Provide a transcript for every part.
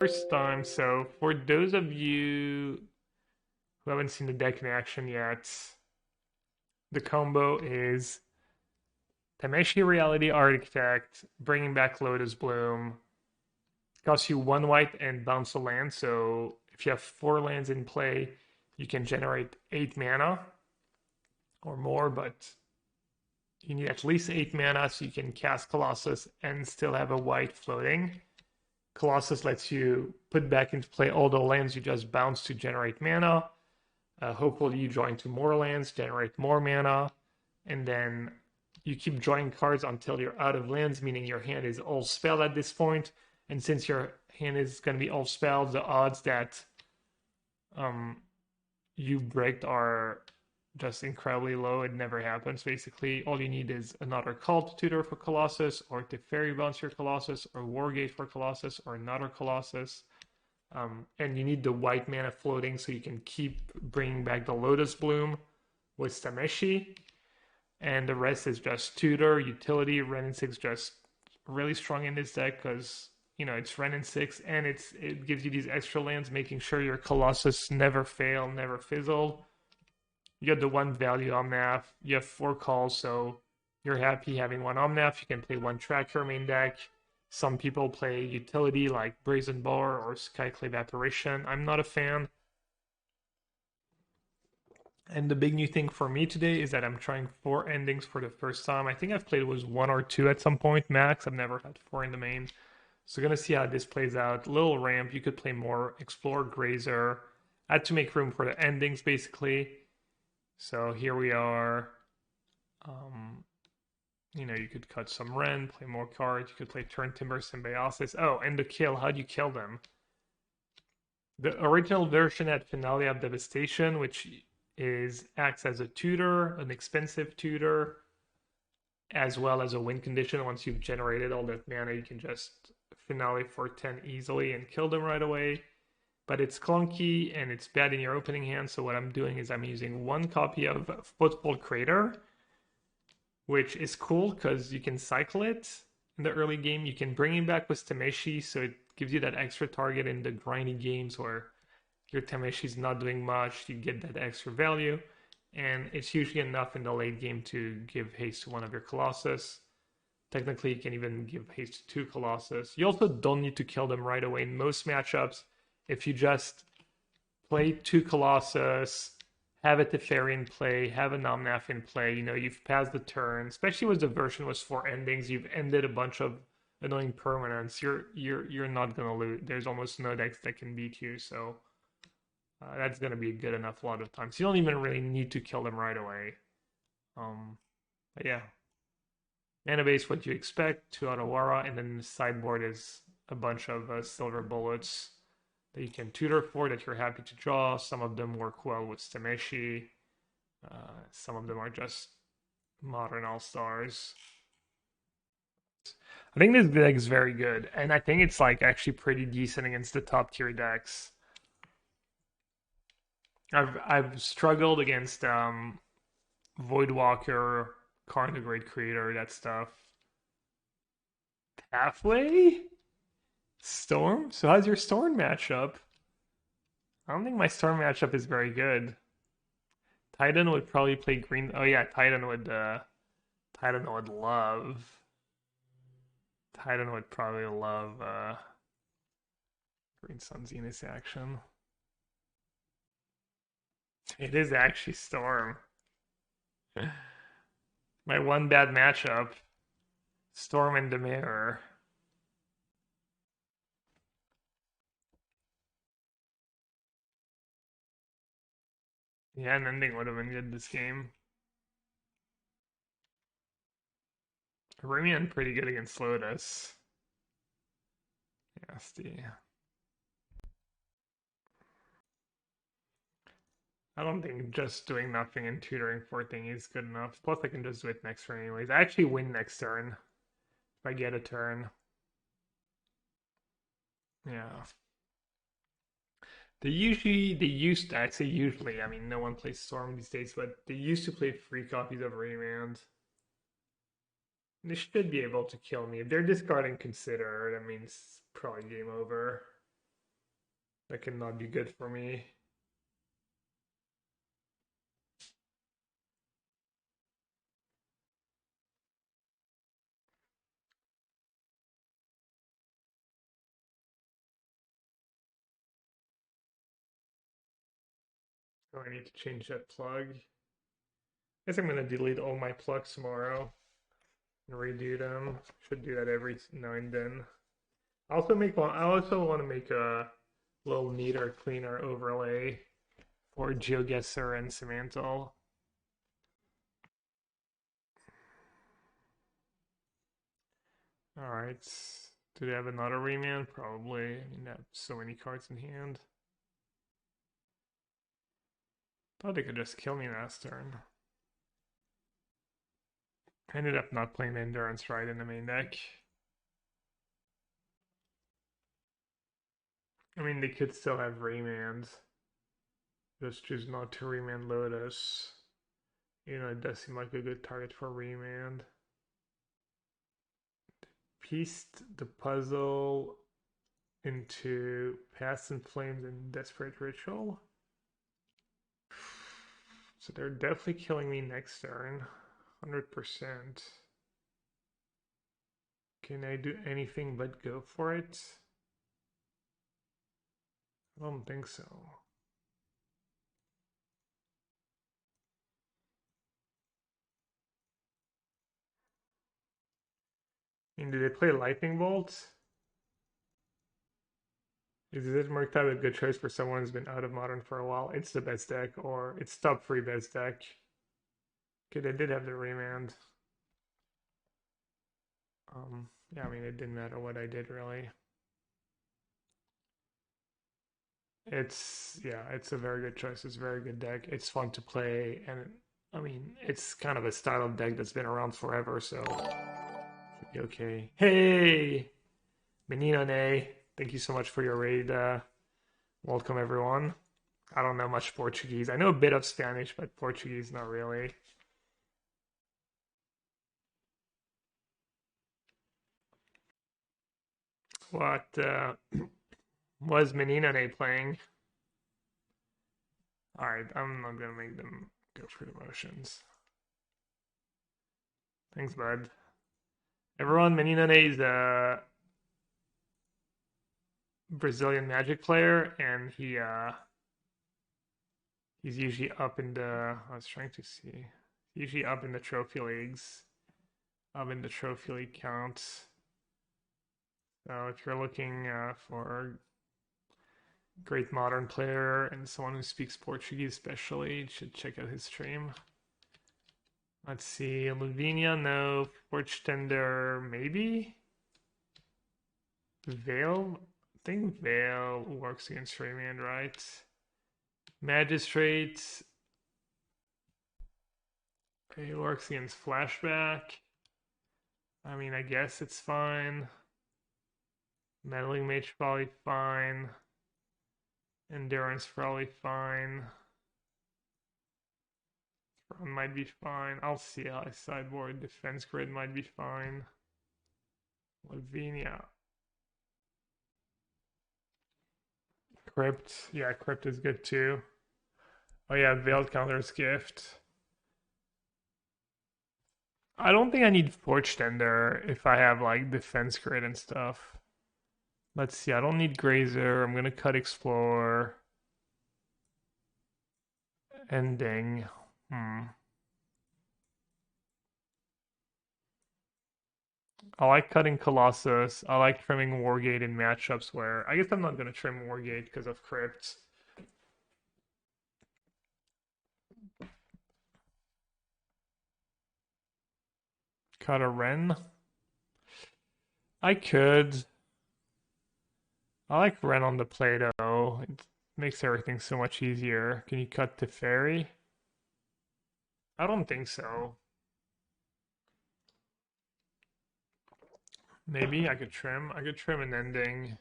First time, so for those of you who haven't seen the deck in action yet, the combo is Tameshi Reality Architect, bringing back Lotus Bloom, costs you 1 white and bounce a land, so if you have 4 lands in play, you can generate 8 mana or more, but you need at least 8 mana so you can cast Colossus and still have a white floating. Colossus lets you put back into play all the lands you just bounced to generate mana. Hopefully you draw into more lands, generate more mana, and then you keep drawing cards until you're out of lands, meaning your hand is all spelled at this point. And since your hand is going to be all spelled, the odds that you break are just incredibly low. It never happens. Basically, all you need is another Cult Tutor for Colossus, or Teferi Bounce your Colossus, or Wargate for Colossus, or another Colossus. And you need the white mana floating so you can keep bringing back the Lotus Bloom with Tameshi. And the rest is just Tutor, Utility. Renin 6 just really strong in this deck because, you know, it's Renin 6 and it gives you these extra lands, making sure your Colossus never fail, never fizzle. You get the 1 value Omnath. You have 4 calls, so you're happy having 1 Omnath. You can play 1 Tracker main deck. Some people play utility like Brazen Bar or Skyclave Apparition. I'm not a fan. And the big new thing for me today is that I'm trying 4 endings for the first time. I think I've played was 1 or 2 at some point max. I've never had 4 in the main. So gonna see how this plays out. Little ramp, you could play more Explore, Grazer. I had to make room for the endings basically. So here we are. You know, you could cut some rent, play more cards. You could play Turn Timber, Symbiosis. Oh, and the kill. How do you kill them? The original version had Finale of Devastation, which acts as a tutor, an expensive tutor, as well as a win condition. Once you've generated all that mana, you can just Finale for 10 easily and kill them right away. But it's clunky and it's bad in your opening hand. So what I'm doing is I'm using 1 copy of Foothold Crater, which is cool because you can cycle it in the early game. You can bring it back with Tameshi, so it gives you that extra target in the grindy games where your Tameshi is not doing much. You get that extra value, and it's usually enough in the late game to give haste to one of your Colossus. Technically, you can even give haste to 2 Colossus. You also don't need to kill them right away in most matchups. If you just play 2 Colossus, have a Teferi in play, have a Omnath in play, you know, you've passed the turn, especially when the version was 4 endings, you've ended a bunch of annoying permanents, you're not gonna lose. There's almost no decks that can beat you, so that's gonna be good enough a lot of times. You don't even really need to kill them right away. But yeah. Mana base, what you expect, 2 Otawara, and then the sideboard is a bunch of silver bullets that you can tutor for that you're happy to draw. Some of them work well with Tameshi. Some of them are just modern all-stars. I think this deck is very good, and I think it's like actually pretty decent against the top tier decks. I've struggled against Voidwalker, Carnigrade Creator, that stuff. Pathway? Storm? So how's your Storm matchup? I don't think my Storm matchup is very good. Titan would probably play green. Oh yeah, Titan would love. Titan would probably love Green Sun Zenith action. It is actually Storm. My one bad matchup. Storm and Demir. Yeah, an ending would have been good this game. Remian pretty good against Lotus. Yeah, Steve. I don't think just doing nothing and tutoring for thing is good enough. Plus, I can just do it next turn anyways. I actually win next turn if I get a turn. Yeah. They used to, I say usually, I mean, no one plays Storm these days, but they used to play free copies of Remand. They should be able to kill me. If they're discarding Consider, that means probably game over. That cannot be good for me. Oh, I need to change that plug. I guess I'm gonna delete all my plugs tomorrow and redo them. Should do that every now and then. I also want to make a little neater, cleaner overlay for GeoGuessr and Semantle. Alright. Do they have another remand? Probably. I mean, they have so many cards in hand. Thought they could just kill me last turn. I ended up not playing the Endurance right in the main deck. I mean, they could still have remands. Just choose not to remand Lotus. You know, it does seem like a good target for remand. Pieced the puzzle into Past in Flames and Desperate Ritual. So they're definitely killing me next turn. 100%. Can I do anything but go for it? I don't think so. I mean, did they play Lightning Bolt? Is this Murktide a good choice for someone who's been out of Modern for a while? It's the best deck, or it's top 3 best deck. Okay, they did have the remand. Yeah, I mean, it didn't matter what I did, really. It's a very good choice. It's a very good deck. It's fun to play, and I mean, it's kind of a style of deck that's been around forever, so should be okay. Hey, Menino Ne, thank you so much for your raid. Welcome everyone. I don't know much Portuguese. I know a bit of Spanish, but Portuguese not really. What was Menino Ne playing? Alright, I'm not gonna make them go through the motions. Thanks, bud. Everyone, Menino Ne is a Brazilian Magic player, and he's usually up in the. I was trying to see. Usually up in the trophy leagues, up in the trophy league counts. So if you're looking for a great modern player and someone who speaks Portuguese, especially, you should check out his stream. Let's see, Lavinia, no. Forge Tender, maybe. Veil, I think Veil works against Rayman, right? Magistrate, it works against Flashback. I mean, I guess it's fine. Meddling Mage probably fine. Endurance probably fine. Run might be fine. I'll see how I sideboard. Defense Grid might be fine. Lavinia. Crypt. Yeah, Crypt is good too. Oh yeah, Veiled Counter's Gift. I don't think I need Forge Tender if I have like Defense Grid and stuff. Let's see, I don't need Grazer. I'm gonna cut Explore. Ending. I like cutting Colossus. I like trimming Wargate in matchups where I guess I'm not gonna trim Wargate because of Crypt. Cut a Ren. I could. I like Ren on the play though. It makes everything so much easier. Can you cut Teferi? I don't think so. Maybe I could trim. I could trim an ending.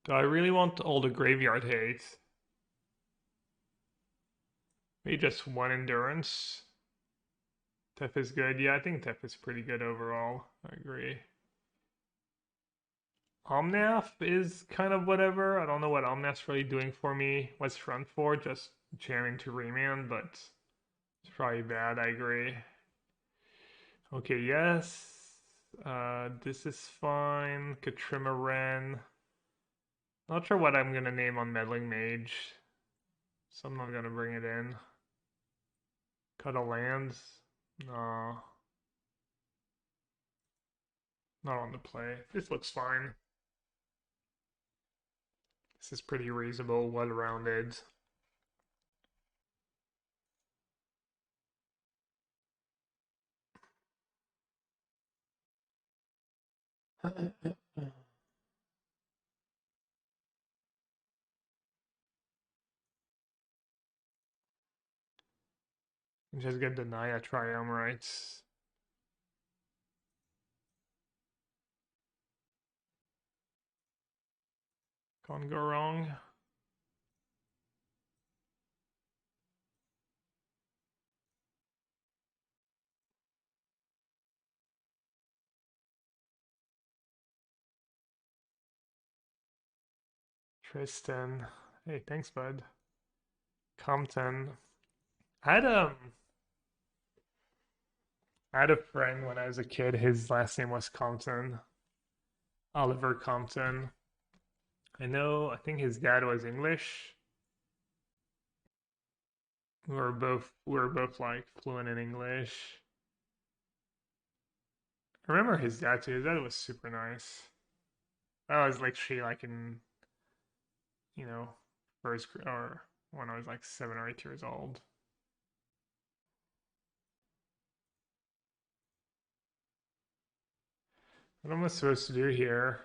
Do I really want all the graveyard hate? Maybe just one endurance. Tef is good. Yeah, I think Tef is pretty good overall. I agree. Omnath is kind of whatever. I don't know what Omnath's really doing for me. What's front for? Just jamming to remand, but it's probably bad, I agree. Okay, yes. This is fine. Katrima Ren. Not sure what I'm gonna name on Meddling Mage. So I'm not gonna bring it in. Cut a land? No. Not on the play. This looks fine. This is pretty reasonable, well-rounded. Just get deny a triumvirate. Can't go wrong. Tristan. Hey, thanks, bud. Compton. I had I had a friend when I was a kid. His last name was Compton. Oliver Compton. I think his dad was English. We were both like fluent in English. I remember his dad too. His dad was super nice. I was literally like in, you know, or when I was like 7 or 8 years old. What am I supposed to do here?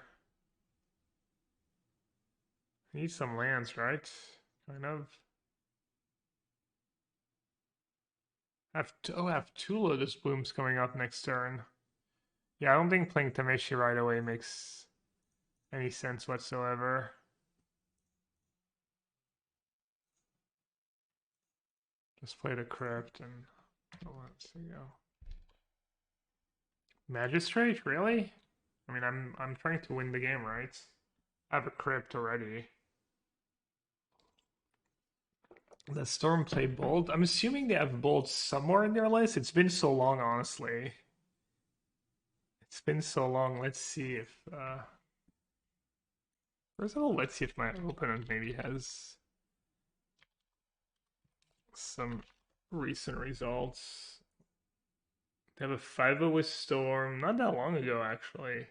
I need some lands, right? Kind of. I have two Lotus Blooms coming up next turn. Yeah, I don't think playing Tameshi right away makes any sense whatsoever. Just play the Crypt and let's see go. Magistrate, really? I mean, I'm trying to win the game, right? I have a Crypt already. Does Storm play Bolt? I'm assuming they have Bolt somewhere in their list. It's been so long, honestly. It's been so long. Let's see if first of all, let's see if my opponent maybe has some recent results. They have a 5-0 with Storm, not that long ago actually.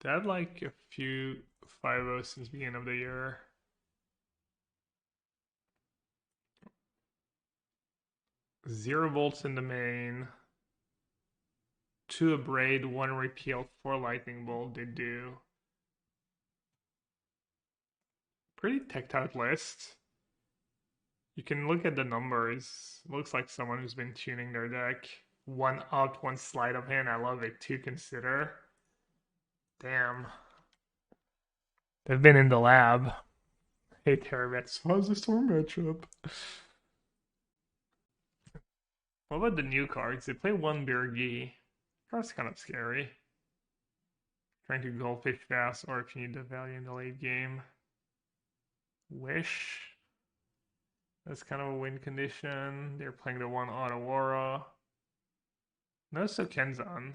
They had like a few 5-0 since the beginning of the year. Zero bolts in the main. 2 abrade, 1 repeal, 4 lightning bolt. They do. Pretty teched out list. You can look at the numbers. Looks like someone who's been tuning their deck. 1 out, 1 sleight of hand. I love it. 2 consider. Damn. They've been in the lab. Hey, Terrabets. How's the Storm matchup? What about the new cards? They play 1 Birgi. That's kind of scary. Trying to goldfish fast, or if you need the value in the late game. Wish. That's kind of a win condition. They're playing the 1 Otawara. No Sokenzan.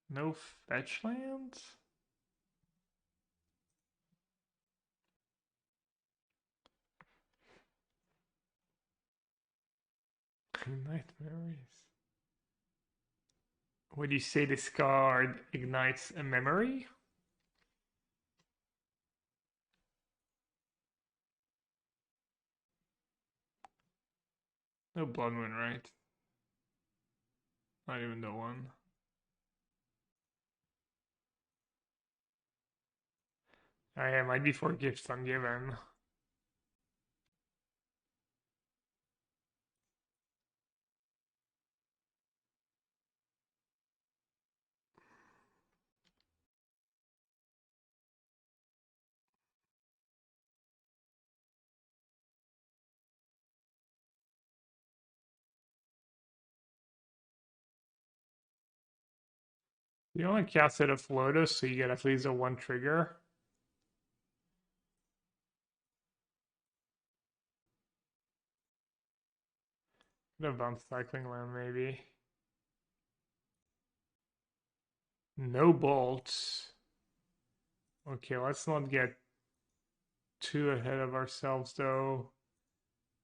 No fetch lands? Nightmares. Would you say this card ignites a memory? No Blood Moon, right? Not even the one. I might be for gifts ungiven. You only cast it of Lotus, so you get at least a 1 trigger. Could have done Cycling Land, maybe. No bolts. Okay, let's not get too ahead of ourselves, though.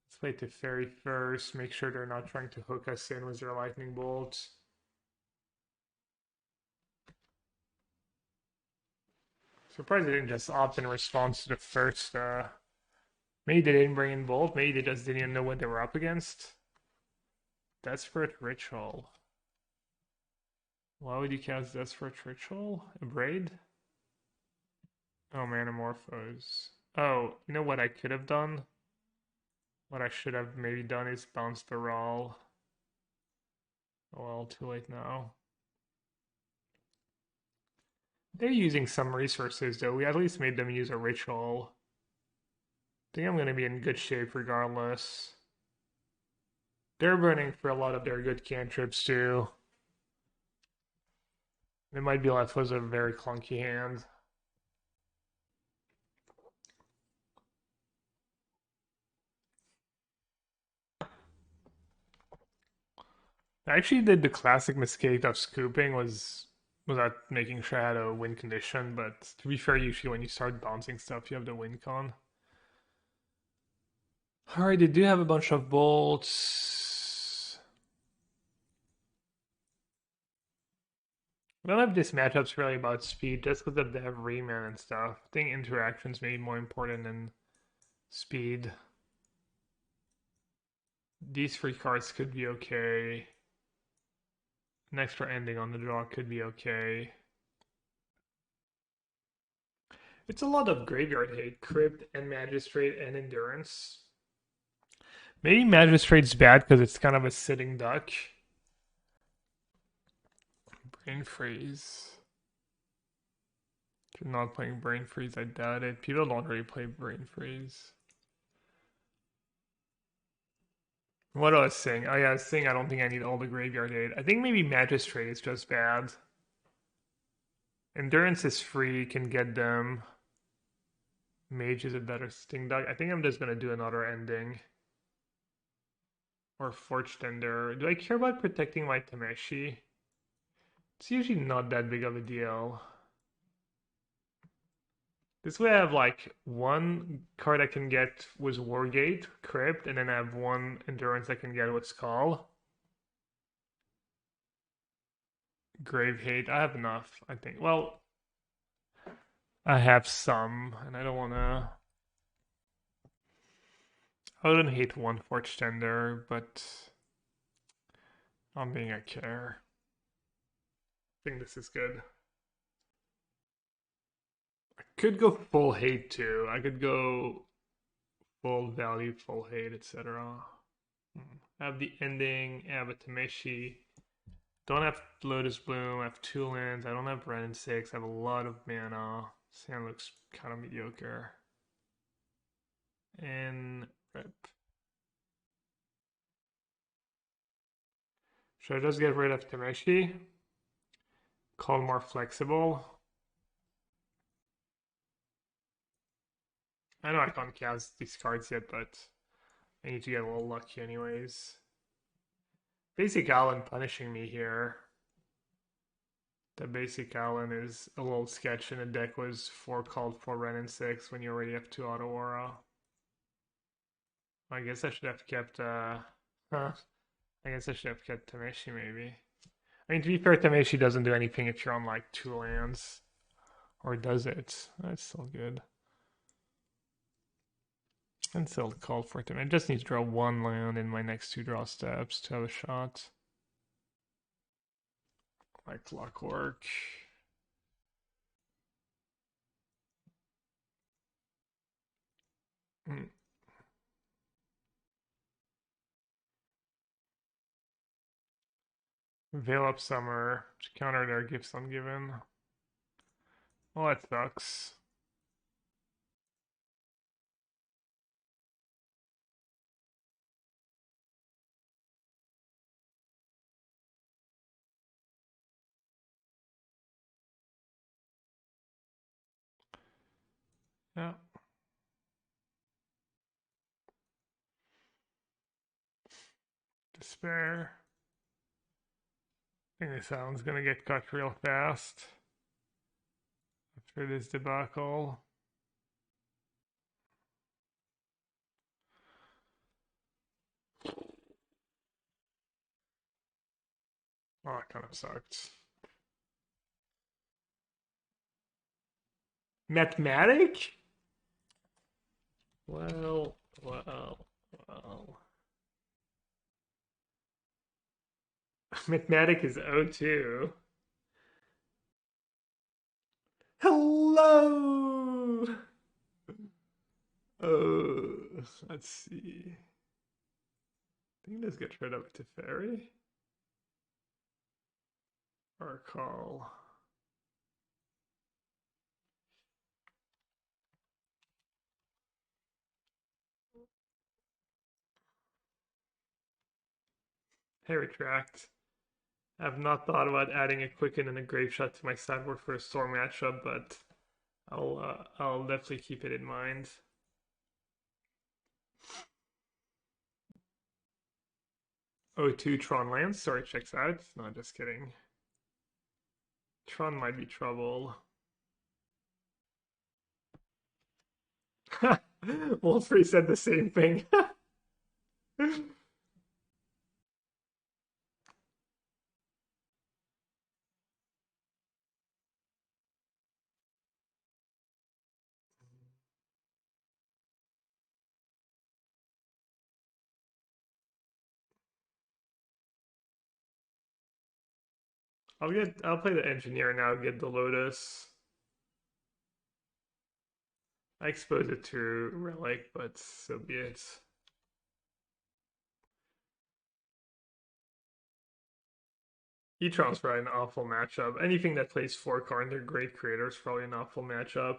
Let's play Teferi first. Make sure they're not trying to hook us in with their lightning bolts. Surprised they didn't just opt in response to the first. Maybe they didn't bring in bolt. Maybe they just didn't even know what they were up against. Desperate Ritual. Why would you cast Desperate Ritual? A Braid? Oh, Manamorphose. Oh, you know what I could have done? What I should have maybe done is bounce the Rawl. Oh well, too late now. They're using some resources, though. We at least made them use a ritual. I think I'm going to be in good shape regardless. They're burning for a lot of their good cantrips, too. They might be left with a very clunky hand. I actually did the classic mistake of scooping without making sure I had a win condition, but to be fair, usually when you start bouncing stuff, you have the win con. Alright, they do have a bunch of bolts. I don't know if this matchup's really about speed, just because they have reman and stuff. I think interactions may be more important than speed. These 3 cards could be okay. An extra ending on the draw could be okay. It's a lot of graveyard hate. Crypt and Magistrate and Endurance. Maybe Magistrate's bad because it's kind of a sitting duck. Brain Freeze. If you're not playing Brain Freeze, I doubt it. People don't really play Brain Freeze. What was I saying? Oh yeah, I was saying I don't think I need all the graveyard aid. I think maybe Magistrate is just bad. Endurance is free, can get them. Mage is a better sting duck. I think I'm just gonna do another ending. Or Forge Tender. Do I care about protecting my Tameshi? It's usually not that big of a deal. This way I have like 1 card I can get with Wargate, Crypt, and then I have 1 Endurance I can get with Skull. Grave Hate, I have enough, I think. Well, I have some, and I don't want to... I wouldn't hate 1 Forge Tender, but I'm being a care. I think this is good. I could go full hate too. I could go full value, full hate, etc. I have the ending, I have a Tameshi. Don't have Lotus Bloom, I have 2 lands, I don't have Ren and 6, I have a lot of mana. This hand looks kind of mediocre. And rip. Should I just get rid of Tameshi? Call more flexible? I know I can't cast these cards yet, but I need to get a little lucky anyways. Basic Allen punishing me here. The basic Allen is a little sketch in a deck was 4 called for Ren and 6 when you already have 2 auto aura. I guess I should have kept I guess I should have kept Tameshi maybe. I mean, to be fair, Tameshi doesn't do anything if you're on like 2 lands. Or does it? That's still good. And still call for it. I just need to draw 1 land in my next 2 draw steps to have a shot. Like clockwork. Veil Up Summer to counter their Gifts Ungiven. Well, that sucks. Yeah. Despair. I think this island's gonna get cut real fast after this debacle. Oh, that kind of sucked. Mathematic? Well. Mathematic is O2. Hello! Oh, let's see. I think let's get rid of it to Fairy. Or call. Hey, retract. I have not thought about adding a Quicken and a Graveshot to my sideboard for a Storm matchup, but I'll definitely keep it in mind. O2 Tron lands. Sorry, checks out. No, just kidding. Tron might be trouble. Wolfrey said the same thing. I'll play the engineer now, get the Lotus. I expose it to Relic, but so be it. E-Tron's probably an awful matchup. Anything that plays 4 cards, they're great creators, probably an awful matchup.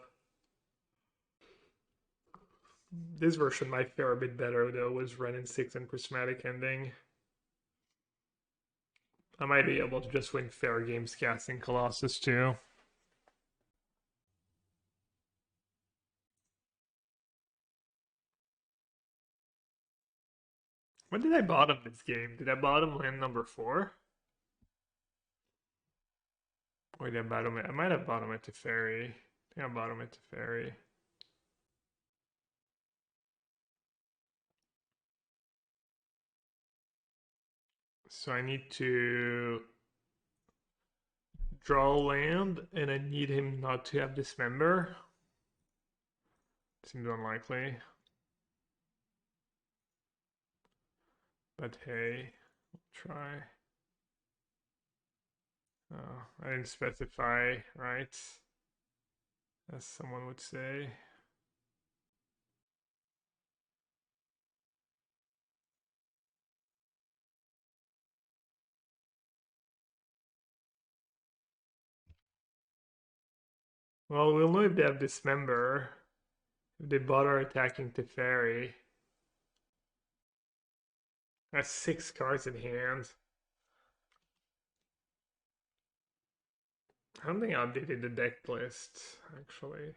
This version might fare a bit better though, was Ren and 6 and Prismatic Ending. I might be able to just win fair games casting Colossus too. When did I bottom this game? Did I bottom land number 4? Or did I bottom it? I might have bottom it to Fairy. I think I bottom it to Fairy. So I need to draw land, and I need him not to have Dismember. Seems unlikely. But hey, try. Oh, I didn't specify, right? As someone would say. Well, we'll know if they have Dismember. If they bother attacking Teferi. That's 6 cards in hand. I don't think I updated the deck list, actually.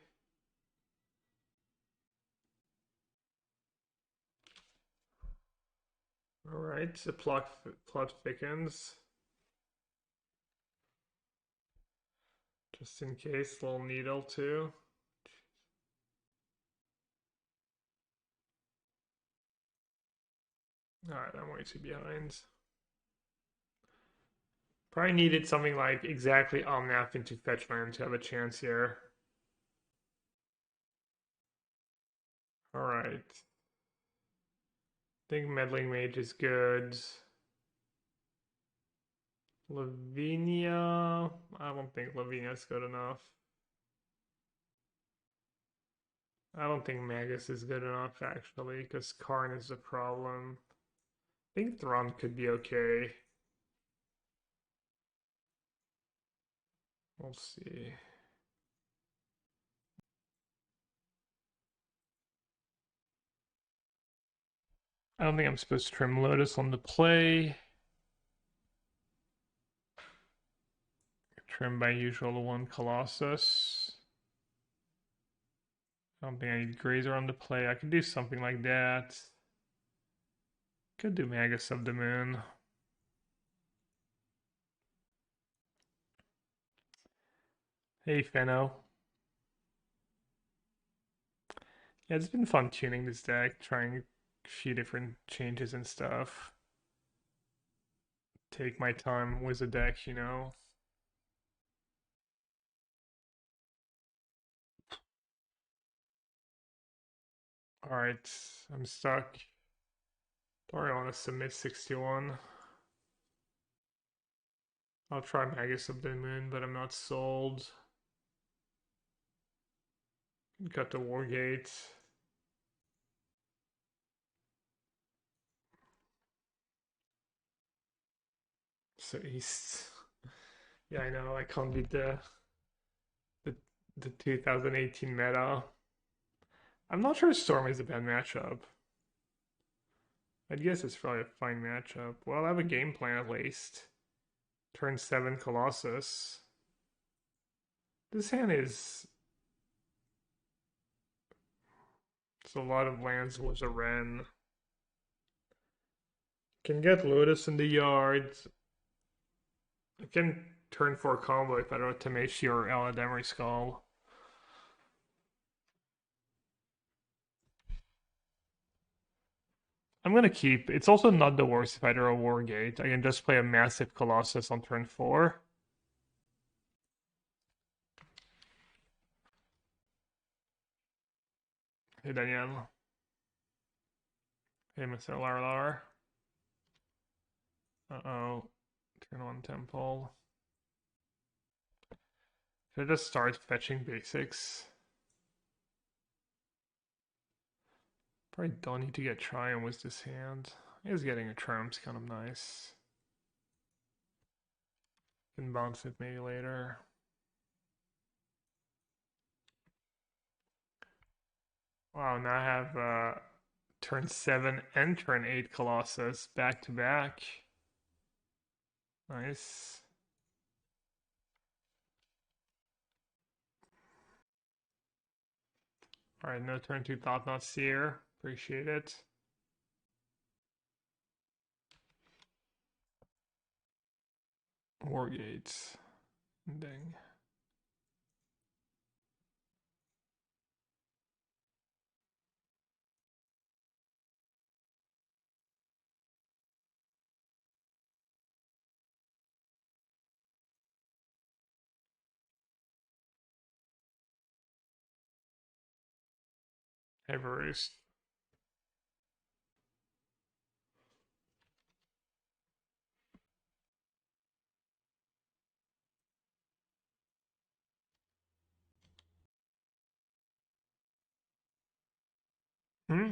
Alright, the plot thickens. Just in case, little needle too. Alright, I'm way too behind. Probably needed something like exactly Omnath into fetch land to have a chance here. Alright. I think Meddling Mage is good. Lavinia. I don't think Lavinia's good enough. I don't think Magus is good enough, actually, because Karn is the problem. I think Thrawn could be okay. We'll see. I don't think I'm supposed to trim Lotus on the play. Trim by usual 1 Colossus. I don't think I need Grazer on the play. I could do something like that. Could do Magus of the Moon. Hey, Fenno. Yeah, it's been fun tuning this deck, trying a few different changes and stuff. Take my time with the deck, you know. Alright, I'm stuck. Don't really want to submit 61. I'll try Magus of the Moon, but I'm not sold. Got the Wargate. So East. Yeah, I know, I can't beat the, the 2018 meta. I'm not sure Storm is a bad matchup. I guess it's probably a fine matchup. Well, I have a game plan at least. Turn 7 Colossus. This hand is... It's a lot of lands with a Ren. Can get Lotus in the yard. I can turn 4 combo if I don't have Tameshi or Eladamri Skull. I'm gonna keep. It's also not the worst if I draw a Wargate. I can just play a massive Colossus on turn 4. Hey Daniel. Hey Mr. Larlar. Uh-oh. Turn 1 Temple. Should I just start fetching basics? Probably don't need to get Triumph with this hand. I guess getting a Triumph's kind of nice. Can bounce it maybe later. Wow, now I have turn 7 and turn 8 Colossus back to back. Nice. Alright, no turn 2 Thought Not Seer. Appreciate it. Wargates. Dang. Everest. Hmm?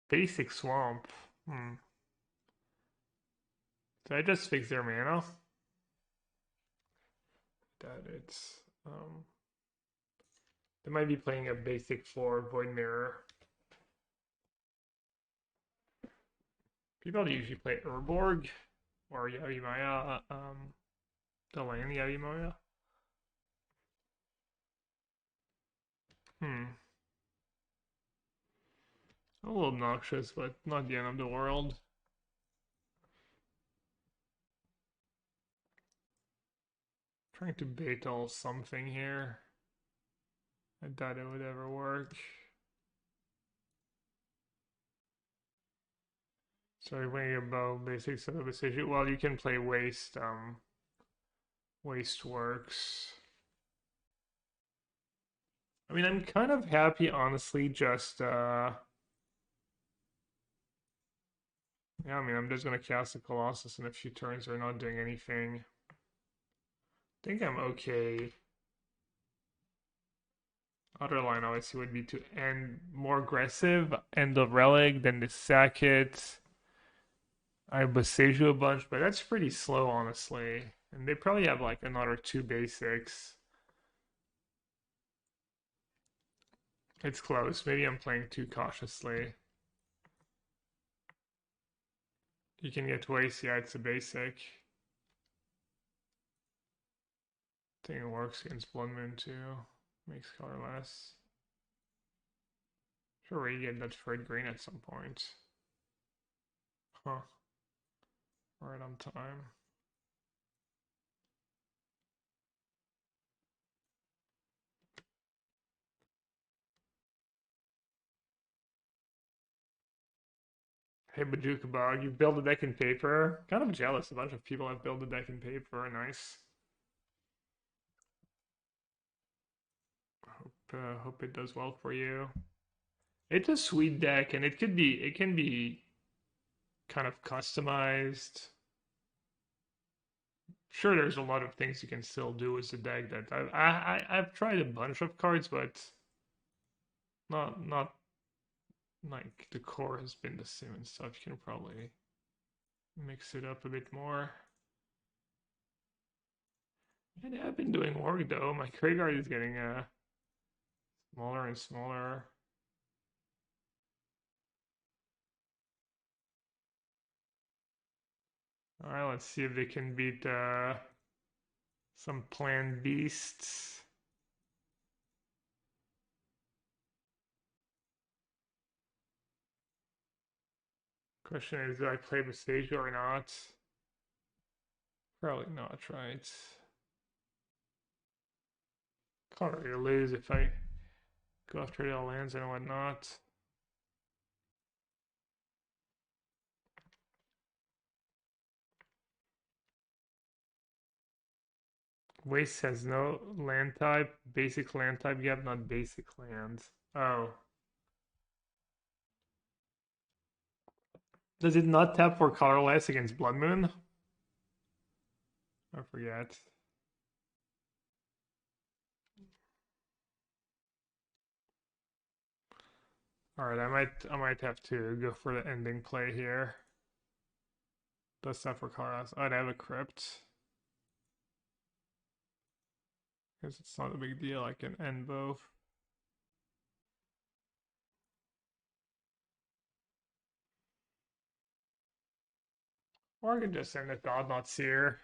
Basic Swamp. Hmm. Did I just fix their mana? That it's they might be playing a basic 4 Void Mirror. People usually play Urborg or Yavimaya, the land Yavimaya. A little obnoxious, but not the end of the world. Trying to bait all something here. I doubt it would ever work. Sorry, playing about basics of the decision. Well, you can play waste. Waste works. I mean, I'm kind of happy, honestly. Just yeah. I mean, I'm just gonna cast a Colossus in a few turns. We're not doing anything. I think I'm okay. Other line obviously would be to end more aggressive, end the relic, then to sack it. I besiege you a bunch, but that's pretty slow, honestly. And they probably have like another 2 basics. It's close. Maybe I'm playing too cautiously. You can get waste, yeah, it's a basic. I think it works against Blood Moon too. Makes colorless. Sure, we get that third green at some point. Huh. Right on time. Hey, Bajukaba, you build a deck in paper? Kind of jealous. A bunch of people have built a deck in paper. Nice. Hope it does well for you. It's a sweet deck, and it can be kind of customized. Sure, there's a lot of things you can still do with the deck that I've tried a bunch of cards, but not like the core has been the same and stuff. You can probably mix it up a bit more. And I've been doing work though. My graveyard is getting smaller and smaller. All right, let's see if they can beat some planned beasts. Question is, do I play Bestage or not? Probably not, right? Can't really lose if I go after the lands and whatnot. Waste has no land type. Basic land type. You have not basic lands. Oh. Does it not tap for colorless against Blood Moon? I forget. Alright, I might have to go for the ending play here. Does tap for colorless. I'd have a crypt. Because it's not a big deal, I can end both. Or I can just end the God Not Seer.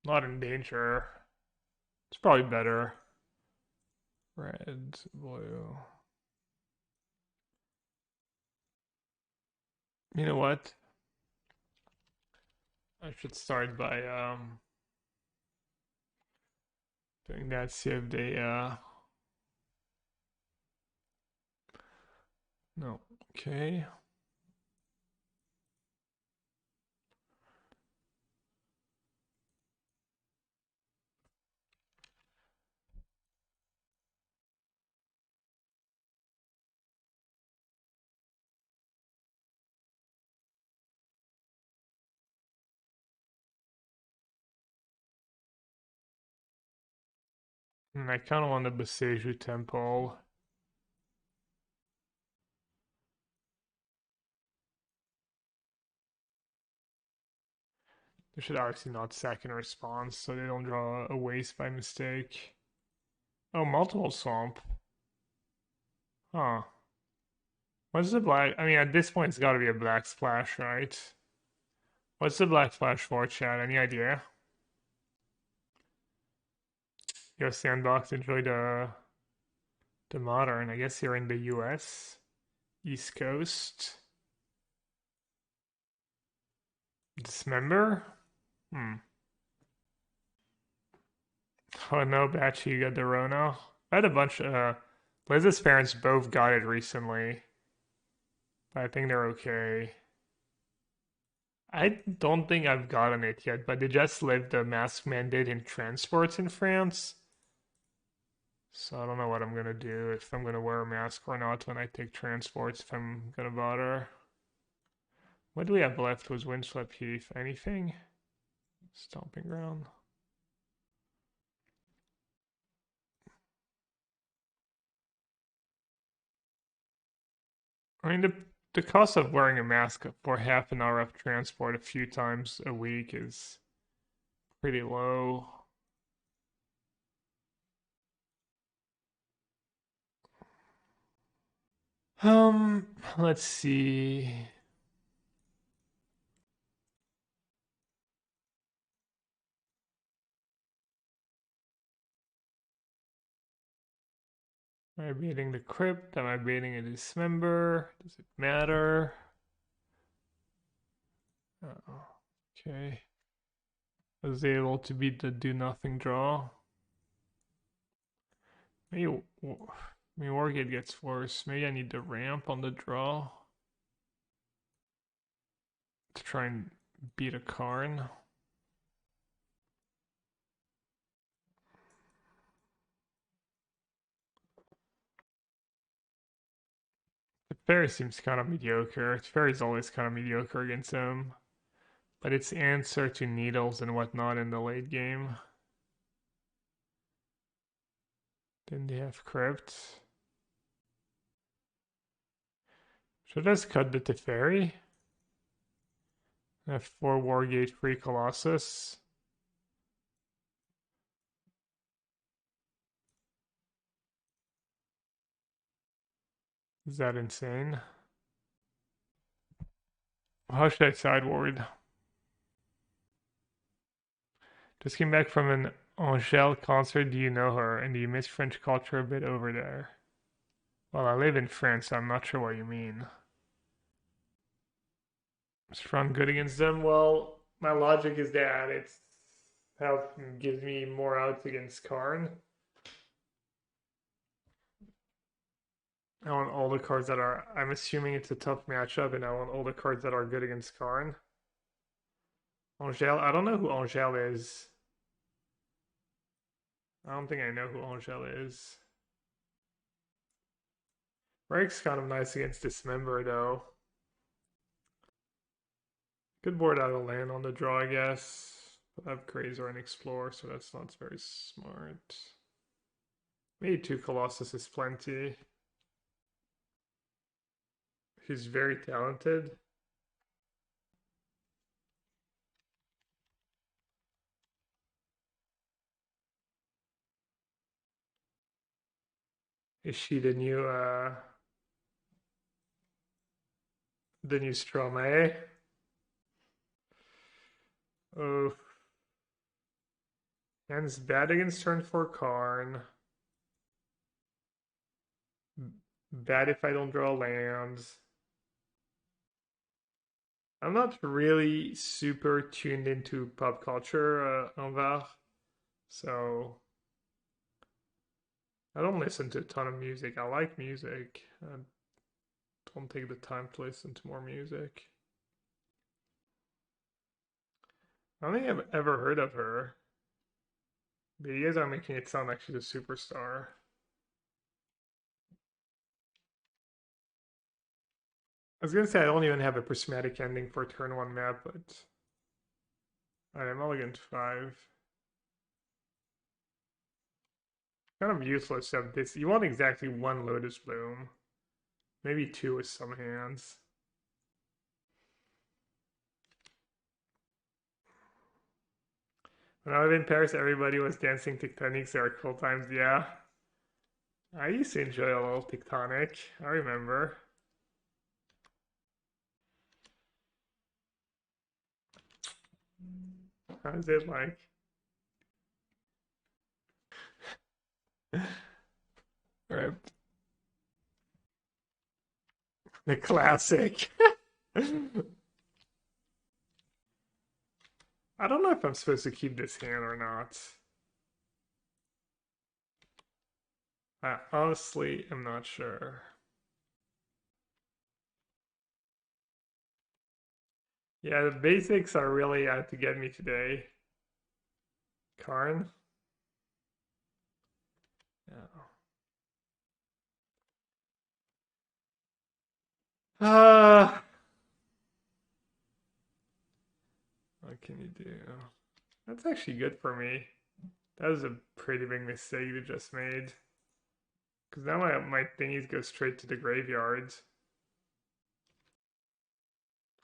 Not in danger. It's probably better. Red, blue. You know what? I should start by doing that, see if they no. Okay. And I kind of want the Beseju Temple. They should obviously not sack in response so they don't draw a waste by mistake. Oh, multiple swamp. Huh. What's the black? I mean, at this point, it's got to be a black splash, right? What's the black splash for, Chad? Any idea? Yo, Sandbox, enjoy the modern. I guess you're in the US, East Coast. Dismember? Hmm. Oh no, Batchy, you got the Rona. I had a bunch Liz's parents both got it recently. But I think they're okay. I don't think I've gotten it yet, but they just lifted the mask mandate in transports in France. So I don't know what I'm gonna do, if I'm gonna wear a mask or not when I take transports, if I'm gonna bother. What do we have left? Was Windswept Heath anything? Stomping Ground. I mean, the cost of wearing a mask for half an hour of transport a few times a week is pretty low. Let's see. Am I baiting the crypt? Am I baiting a dismember? Does it matter? Oh, okay. I was able to beat the do nothing draw. Maybe Wargate gets worse. Maybe I need the ramp on the draw to try and beat a Karn. The Fairy seems kind of mediocre. Fairy's always kind of mediocre against him. But its answer to needles and whatnot in the late game. Then they have crypt. Should I just cut the Teferi? I have 4 Wargate free Colossus. Is that insane? How should I sideboard? Just came back from an Angèle concert. Do you know her? And do you miss French culture a bit over there? Well, I live in France, so I'm not sure what you mean. Is Front good against them? Well, my logic is that it's gives me more outs against Karn. I want all the cards that are. I'm assuming it's a tough matchup, and I want all the cards that are good against Karn. Angèle, I don't know who Angèle is. I don't think I know who Angèle is. Rake's kind of nice against Dismember, though. Good board out of land on the draw, I guess. But I have Grazer and Explore, so that's not very smart. Maybe 2 Colossus is plenty. He's very talented. Is she the new Stromae? Oh, hand's bad against turn 4 Karn. Bad if I don't draw lands. I'm not really super tuned into pop culture, Anvar, so I don't listen to a ton of music. I like music. I don't take the time to listen to more music. I don't think I've ever heard of her. But you guys are making it sound like she's a superstar. I was gonna say I don't even have a prismatic ending for turn 1 map, but alright, I'm mulligan 5. Kind of useless to have this. You want exactly 1 Lotus Bloom. Maybe 2 with some hands. When I was in Paris, everybody was dancing tectonics. There are cool times, yeah. I used to enjoy a little tectonic. I remember. How's it like? Right. The classic. I don't know if I'm supposed to keep this hand or not. I honestly am not sure. Yeah, the basics are really out to get me today. Karn? Yeah. What can you do? That's actually good for me. That was a pretty big mistake you just made. Because now my thingies go straight to the graveyards.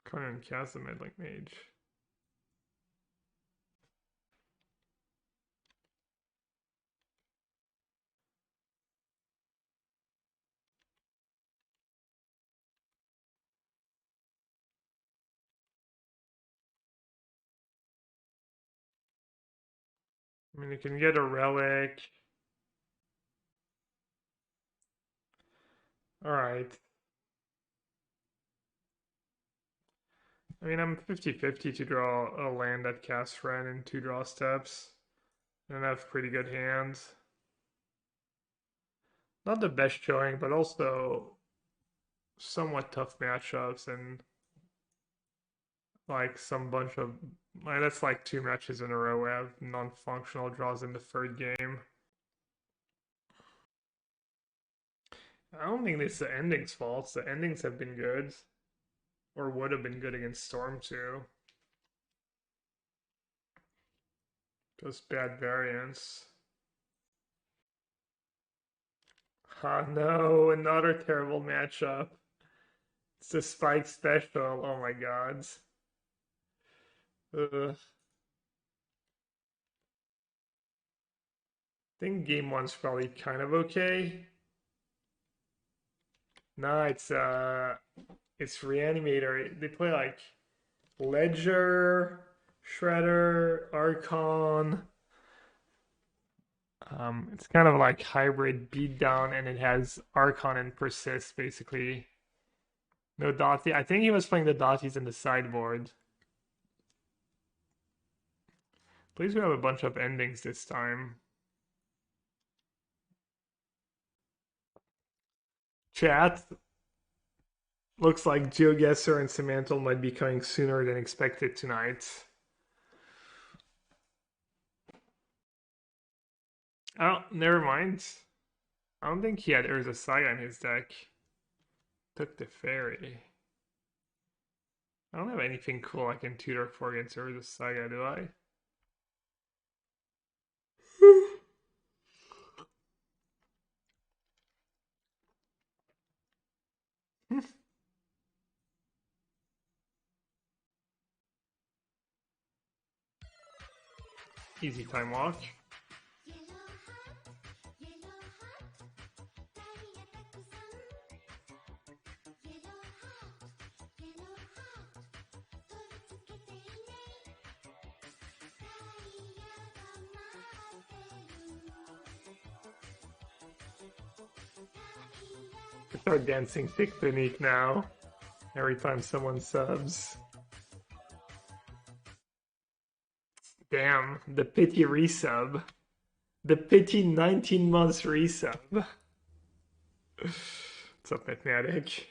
Can't even cast the Meddling Mage. I mean, you can get a relic. Alright. I mean, I'm 50-50 to draw a land that casts Ren in 2 draw steps. And I have pretty good hands. Not the best showing, but also somewhat tough matchups and like some bunch of like that's like 2 matches in a row where I have non-functional draws in the third game. I don't think it's the ending's fault. The endings have been good, or would have been good against Storm too. Just bad variance. Ah no, another terrible matchup. It's the Spike special. Oh my god. Ugh. I think game one's probably kind of okay. No, it's Reanimator. They play like Ledger, Shredder, Archon. It's kind of like hybrid beatdown, and it has Archon and Persist basically. No Dothy. I think he was playing the Dothys in the sideboard. Please we have a bunch of endings this time. Chat. Looks like GeoGuessr and Semantle might be coming sooner than expected tonight. Oh, never mind. I don't think he had Urza Saga in his deck. Took the fairy. I don't have anything cool I can tutor for against Urza Saga, do I? Easy time walk. Start dancing technique now. Every time someone subs. Damn, the pity resub. The pity 19 months resub. What's up, Mathematic?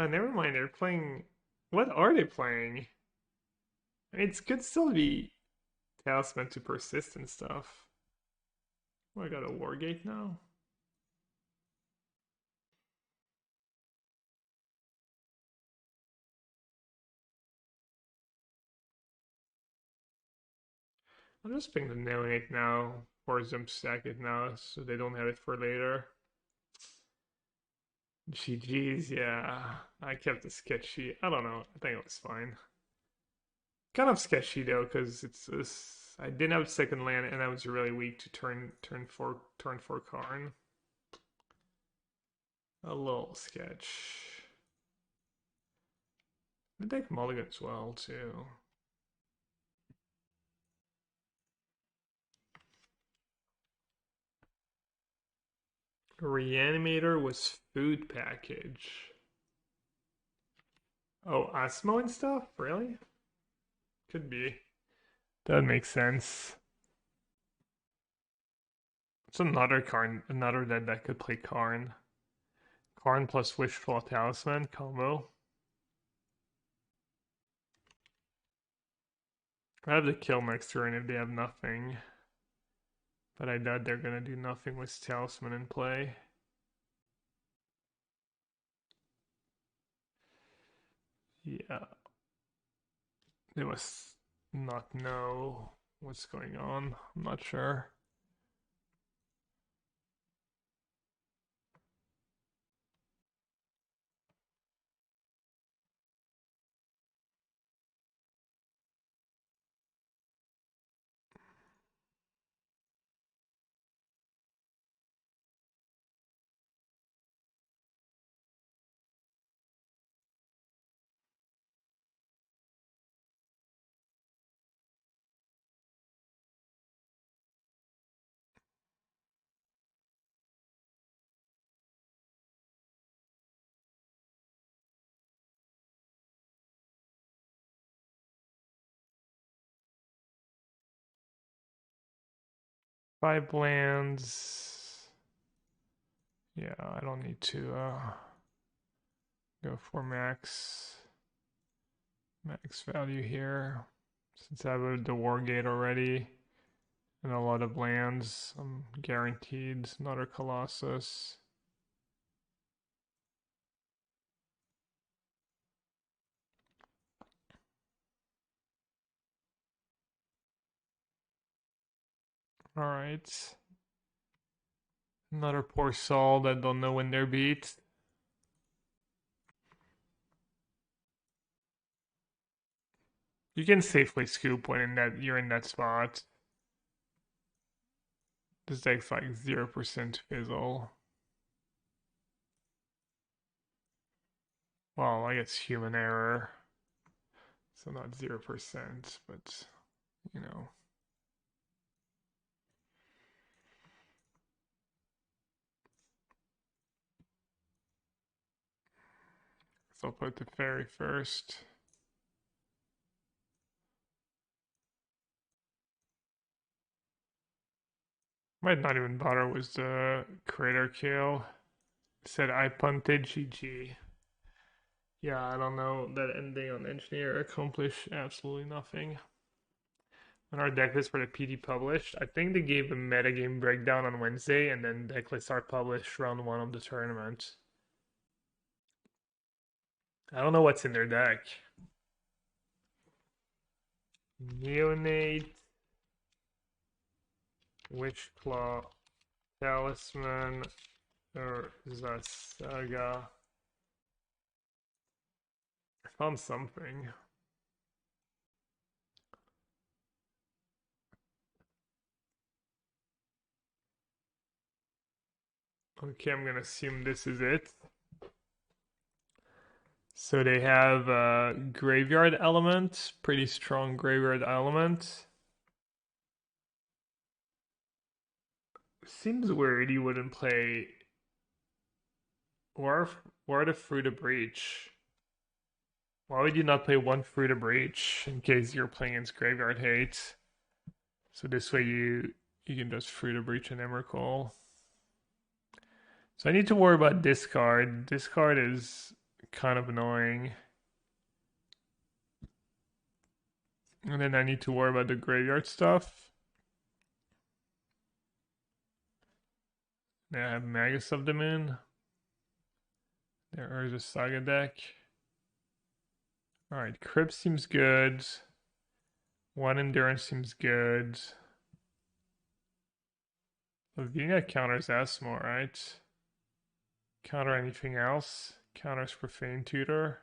Never mind, they're playing. What are they playing? I mean, it could still be Talisman to Persist and stuff. Oh, I got a Wargate now. I'm just picking the Neonate now, or Zimp stack it now, so they don't have it for later. GG's, yeah. I kept it sketchy. I don't know. I think it was fine. Kind of sketchy though, because I didn't have second land, and I was really weak to turn four Karn. A little sketch. The deck mulligans well too. Reanimator was food package. Oh, Osmo and stuff? Really? Could be. That makes sense. It's another Karn, another deck that could play Karn. Karn plus Wishful Talisman combo. I have the kill next turn if they have nothing. But I doubt they're gonna do nothing with Talisman in play. Yeah. They must not know what's going on. I'm not sure. 5 lands. Yeah, I don't need to go for max value here. Since I have the War Gate already and a lot of lands, I'm guaranteed another Colossus. Alright. Another poor soul that don't know when they're beat. You can safely scoop when you're in that spot. This deck's like 0% fizzle. Well, I guess human error. So not 0%, but you know. So I'll put the fairy first. Might not even bother with the crater kill. Said I punted GG. Yeah, I don't know. That ending on engineer accomplished absolutely nothing. When our deck lists for the PD published, I think they gave a metagame breakdown on Wednesday, and then deck lists are published round 1 of the tournament. I don't know what's in their deck. Neonate, Witchclaw, Talisman, or Zasaga. I found something. Okay, I'm gonna assume this is it. So they have a graveyard element, pretty strong graveyard element. Seems weird you wouldn't play Ward of Fruit of Breach. Why would you not play one Fruit of Breach in case you're playing against Graveyard Hate? So this way you can just Fruit of Breach and Emrakul. So I need to worry about discard. Discard is kind of annoying. And then I need to worry about the graveyard stuff. Then I have Magus of the Moon. There is a Saga deck. Alright, Crypt seems good. One Endurance seems good. Lavinia counters Asmo, right? Counter anything else? Counters Profane Tutor.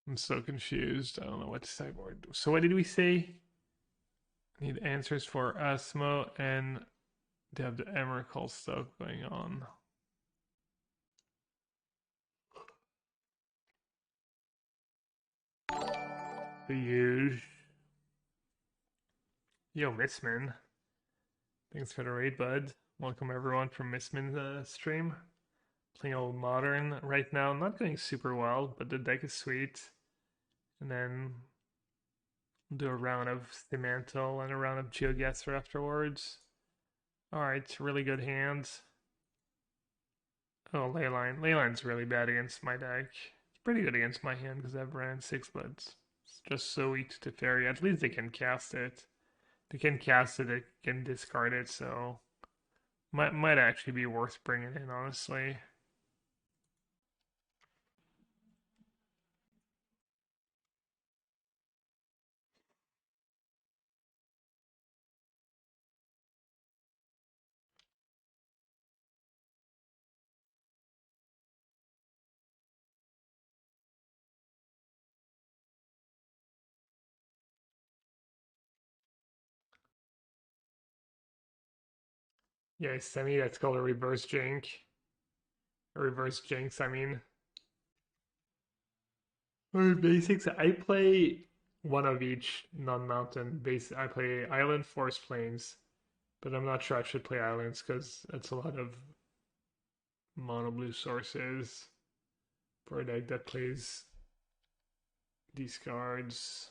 I'm so confused. I don't know what to sideboard. So what did we say? Need answers for Asmo, and they have the Emrakul stuff going on. The huge. Yo, Missman. Thanks for the raid, bud. Welcome everyone from Missman's stream. Playing old Modern right now. Not going super well, but the deck is sweet. And then do a round of Themantle and a round of Geoguessr afterwards. Alright, really good hands. Oh, Leyline. Leyline's really bad against my deck. It's pretty good against my hand because I have Ran 6, but it's just so weak to Fairy. At least they can cast it. They can cast it, they can discard it, so might actually be worth bringing in, honestly. Yeah, Semi, that's called a reverse jank. A reverse jinx, I mean. Or basics, I play one of each non-mountain base. I play island, forest, plains, but I'm not sure I should play islands because that's a lot of mono blue sources. For a deck that plays these cards.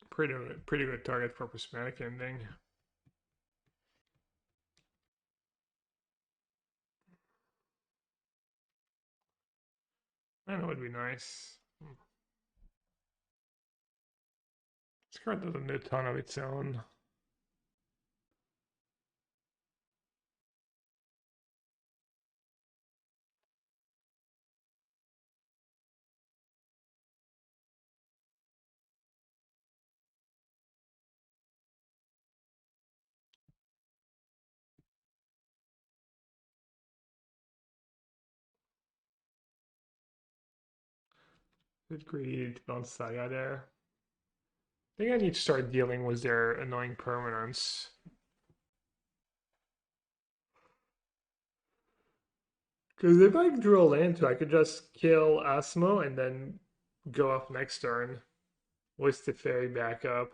Pretty good target for prismatic ending. I know it'd be nice. This card doesn't do a ton of its own. Good greed, bounce Saga there. I think I need to start dealing with their annoying permanents. Because if I drew a land too, I could just kill Asmo and then go off next turn with the fairy backup.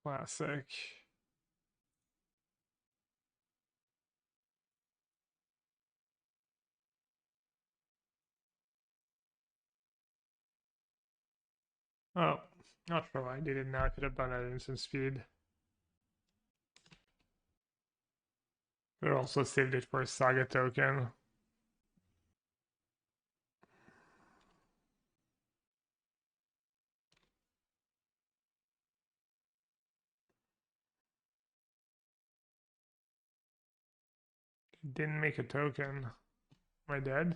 Classic. Oh, not sure why I did it now. I could have done it at instant speed. Could also saved it for a Saga token. Didn't make a token. Am I dead?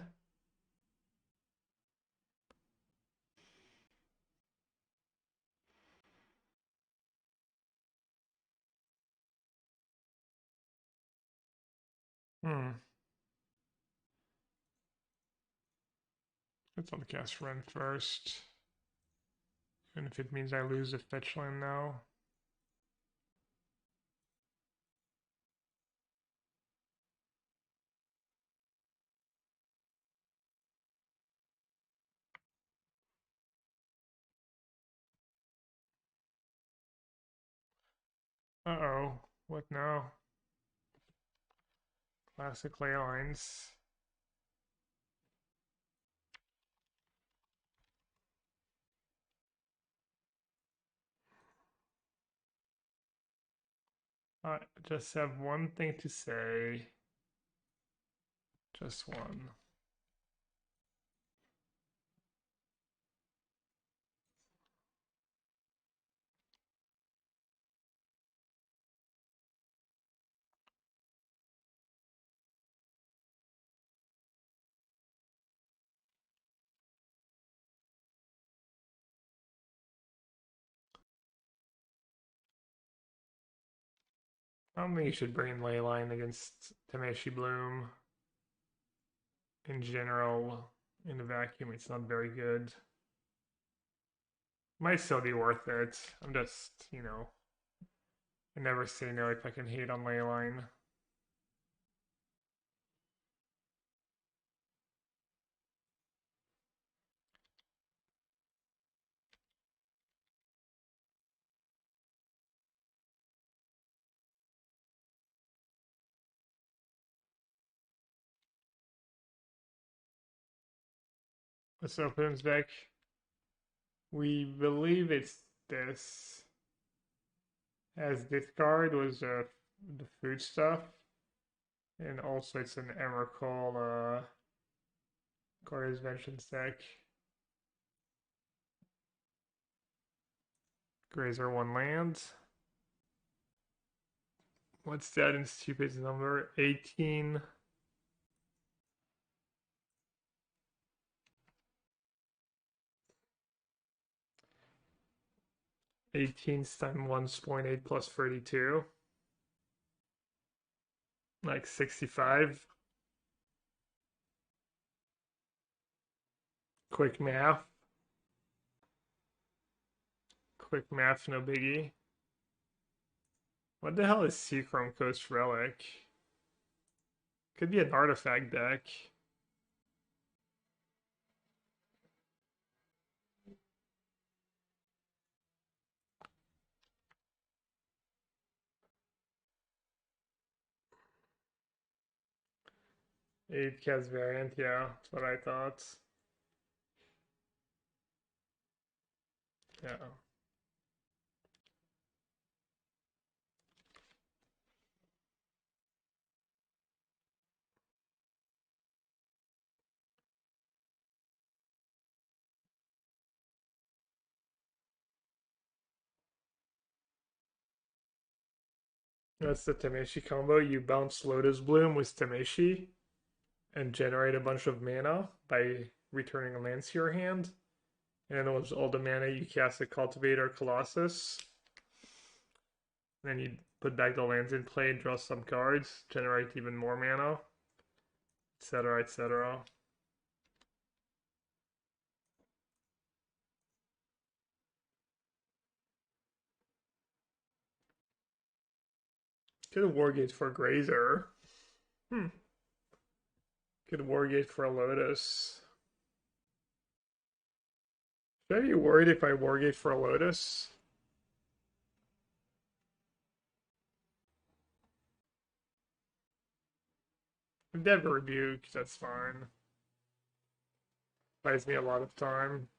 Hmm. Let's on cast run first. Even if it means I lose the fetch land now. Uh-oh. What now? Classic ley lines. I just have one thing to say. Just one. I don't think you should bring Leyline against Tameshi Bloom. In general, in a vacuum, it's not very good. Might still be worth it. I'm just, I never say no if I can hate on Leyline. Let's open his deck. We believe it's this. As this card was the food stuff. And also it's an Emrakul Corey's Vengeance deck. Grazer 1 land. What's that in stupid number? 18. 18 times 1.8 plus 32. Like 65. Quick math. Quick math, no biggie. What the hell is Seachrome Coast Relic? Could be an artifact deck. Eight cast variant, yeah, that's what I thought. Yeah. That's the Tameshi combo. You bounce Lotus Bloom with Tameshi and generate a bunch of mana by returning a land to your hand. And with all the mana, you cast a Cultivator Colossus. Then you put back the lands in play, draw some cards, generate even more mana, etc., etc. Could have Wargate for Grazer. Could Wargate for a Lotus. Should I be worried if I Wargate for a Lotus? If they have a Rebuke, that's fine. Buys me a lot of time.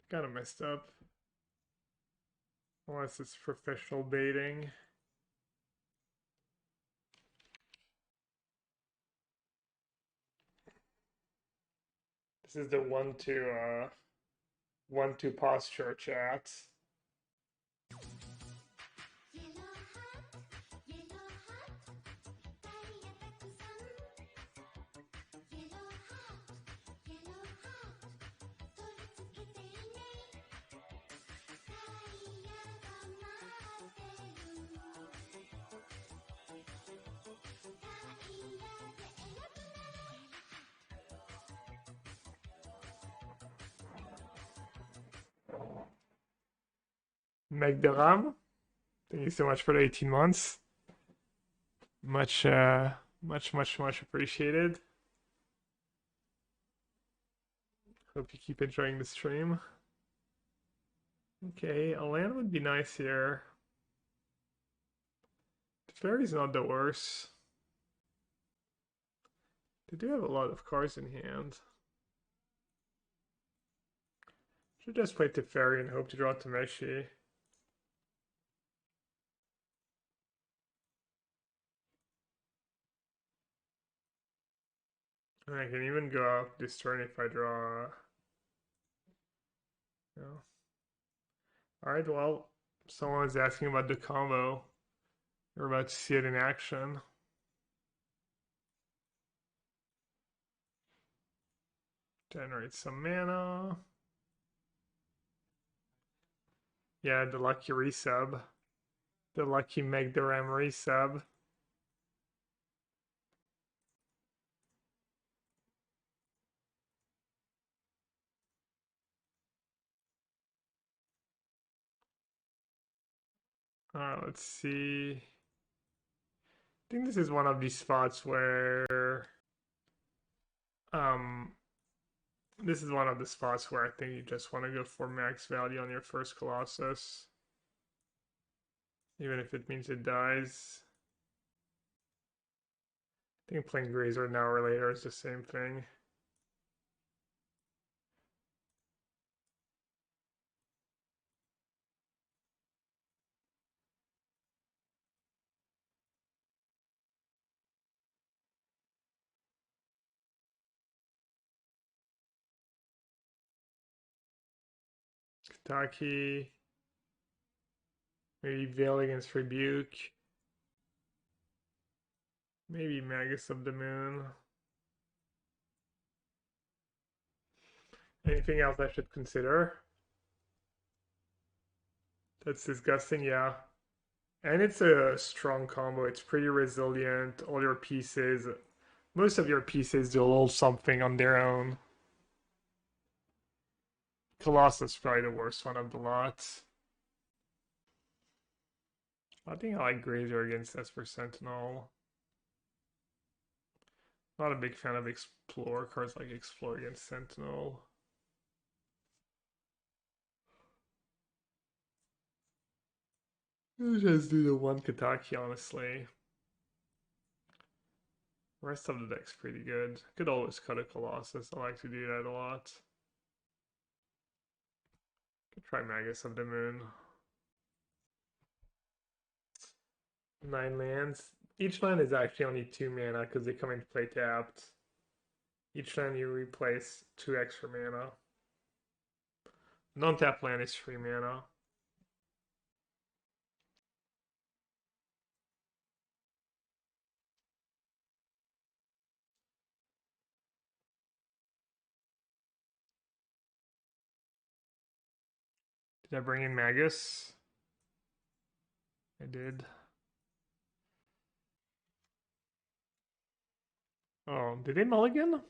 Kind of messed up. Unless it's professional baiting. This is the 1-2 posture chat. Megderam, thank you so much for the 18 months. Much appreciated. Hope you keep enjoying the stream. Okay, a land would be nice here. The fairy's not the worst. They do have a lot of cards in hand. Should just play Teferi and hope to draw Tameshi. And I can even go out this turn if I draw. No. Alright, well, someone is asking about the combo. We're about to see it in action. Generate some mana. Yeah, the lucky resub. The lucky Megderam resub. Let's see. I think this is one of these spots where this is one of the spots where I think you just want to go for max value on your first Colossus. Even if it means it dies. I think playing Grazer now or later is the same thing. Kataki. Maybe Veil against Rebuke. Maybe Magus of the Moon. Anything else I should consider? That's disgusting, yeah. And it's a strong combo. It's pretty resilient. All your pieces, most of your pieces do a little something on their own. Colossus is probably the worst one of the lot. I think I like Grazer against Esper Sentinel. Not a big fan of Explore cards like Explore against Sentinel. I'll just do the one Kataki, honestly. The rest of the deck's pretty good. Could always cut a Colossus. I like to do that a lot. Could try Magus of the Moon. 9 lands. Each land is actually only 2 mana because they come into play tapped. Each land you replace 2 extra mana. Non-tap land is 3 mana. Did I bring in Magus? I did. Oh, did they mulligan?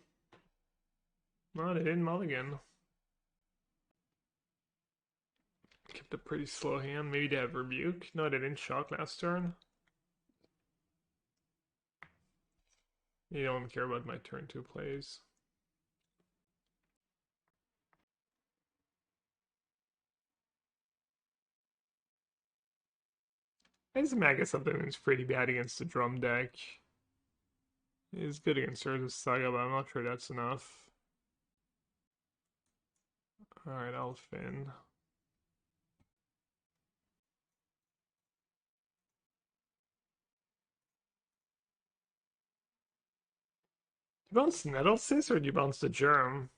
No, they didn't mulligan. Kept a pretty slow hand. Maybe they have Rebuke. No, they didn't shock last turn. You don't care about my turn 2 plays. His Magus of the Moon's pretty bad against the drum deck. He's good against Urza's Saga, but I'm not sure that's enough. Alright, I'll fin. Do you bounce Nettlesis or do you bounce the Germ?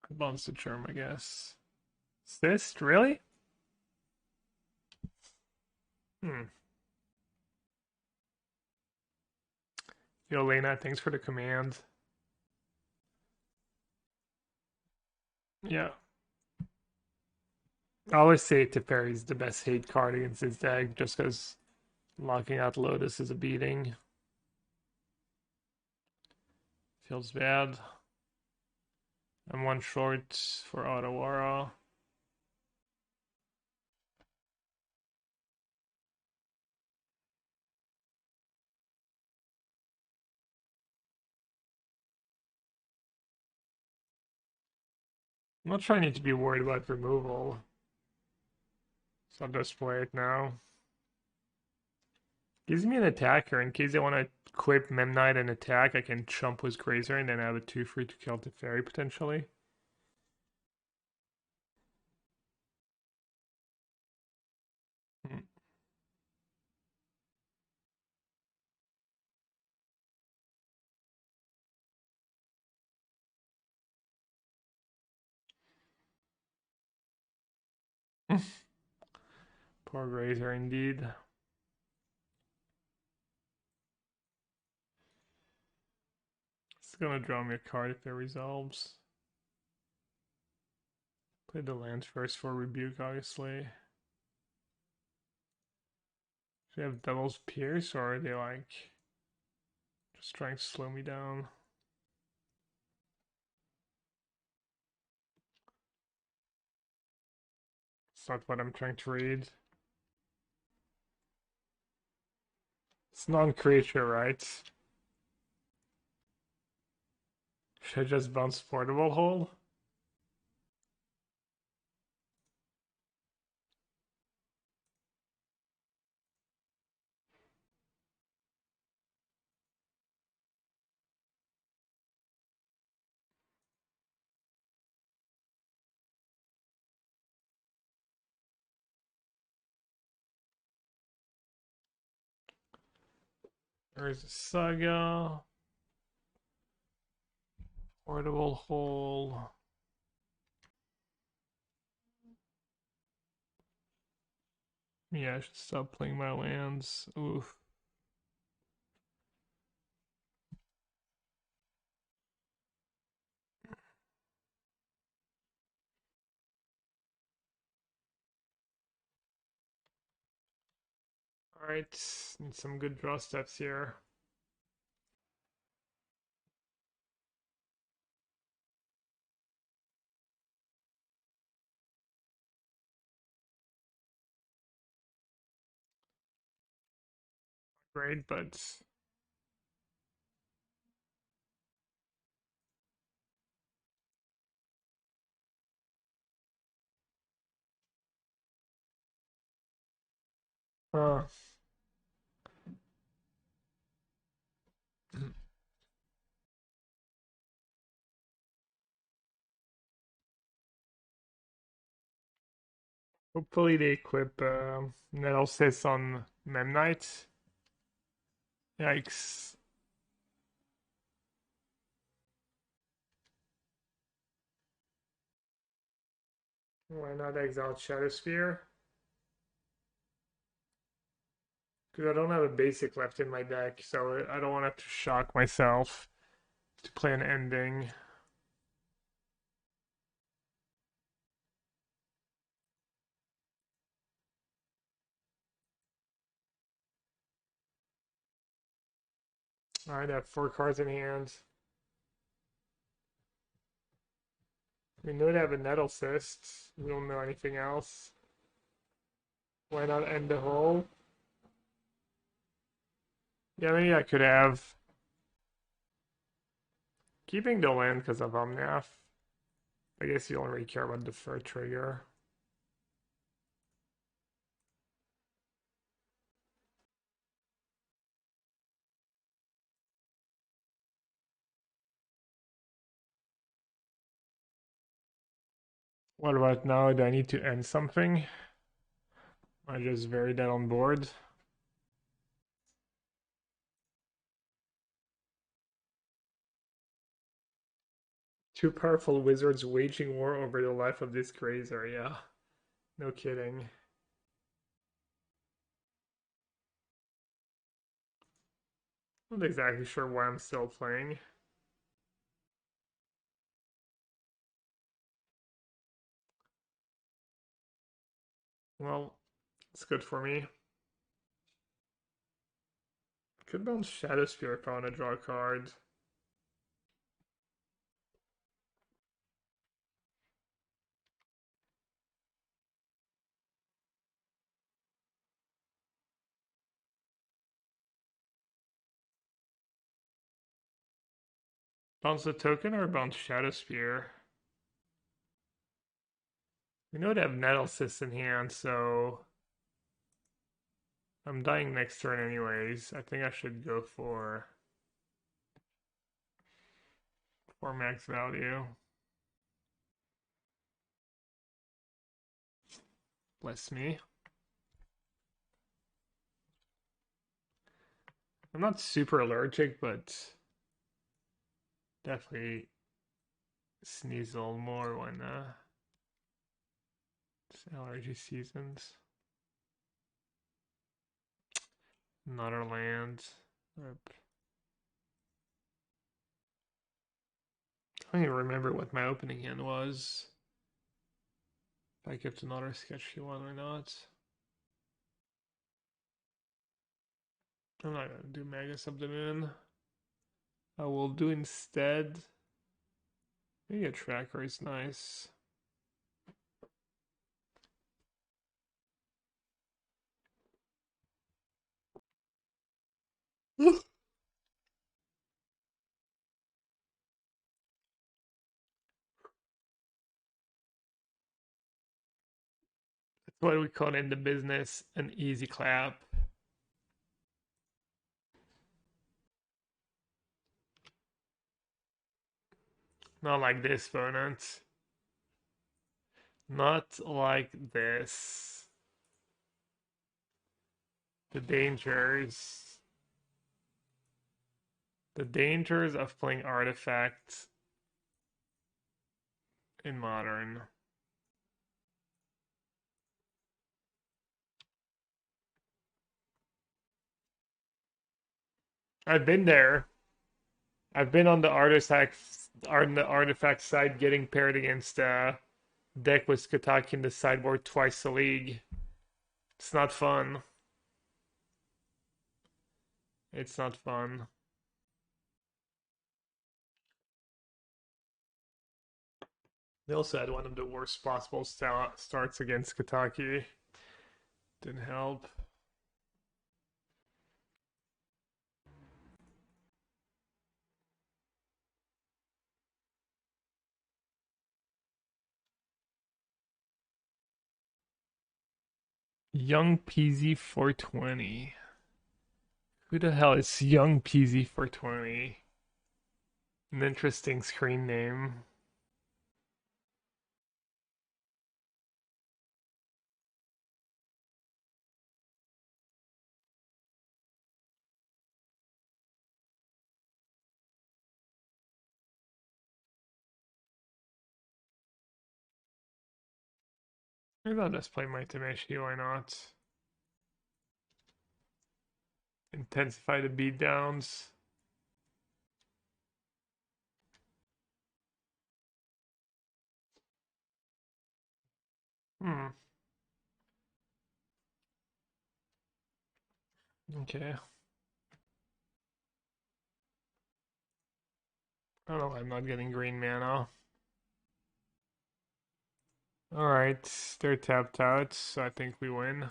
I bounce the Germ, I guess. Cyst? Really? Yo, Lena, thanks for the command. Yeah. I always say Teferi's the best hate card against his deck just because locking out Lotus is a beating. Feels bad. I'm 1 short for Otawara. I'm not trying to be worried about removal. So I'll just play it now. Gives me an attacker in case I want to equip Memnite and attack. I can chump with Grazer and then I have a 2/3 to kill Teferi potentially. Poor Grazer indeed. It's gonna draw me a card if it resolves. Play the lands first for Rebuke, obviously. Do they have Devil's Pierce or are they like just trying to slow me down? It's not what I'm trying to read. It's non-creature, right? Should I just bounce Portable Hole? There's a Saga. Portable Hole. Yeah, I should stop playing my lands. Oof. Alright, need some good draw steps here. great, but uh, hopefully they equip Nettlesis on Memnite. Yikes. Why not exile Shadowspear? Because I don't have a basic left in my deck, so I don't want to have to shock myself to play an ending. Alright, I have 4 cards in hand. We know they have a Nettle Cyst. We don't know anything else. Why not end the hole? Yeah, maybe I could have. Keeping the land because of Omnath. I guess you don't really care about the fur trigger. What about now? Do I need to end something? I just very dead on board. Two powerful wizards waging war over the life of this grazer, yeah. No kidding. Not exactly sure why I'm still playing. Well, it's good for me. Could bounce Shadowspear if I want to draw a card. Bounce the token or bounce Shadowspear? We know they have Nettlesis in hand, so I'm dying next turn anyways. I think I should go for max value. Bless me. I'm not super allergic, but definitely sneeze a little more when it's allergy seasons. Another land. Rip. I don't even remember what my opening hand was. If I kept another sketchy one or not. I'm not gonna do Magus of the Moon. I will do instead. Maybe a tracker is nice. That's what we call in the business an easy clap. Not like this, opponent. Not like this. The dangers. The dangers of playing artifacts in modern. I've been there. I've been on the artifact side getting paired against deck with Skataki in the sideboard twice a league. It's not fun. It's not fun. They also had one of the worst possible starts against Skataki. Didn't help. Young PZ420. Who the hell is Young PZ420? An interesting screen name. Maybe I'll just play my Tameshi, why not? Intensify the beatdowns. Hmm. Okay. I don't know why I'm not getting green mana. Alright, they're tapped out, so I think we win.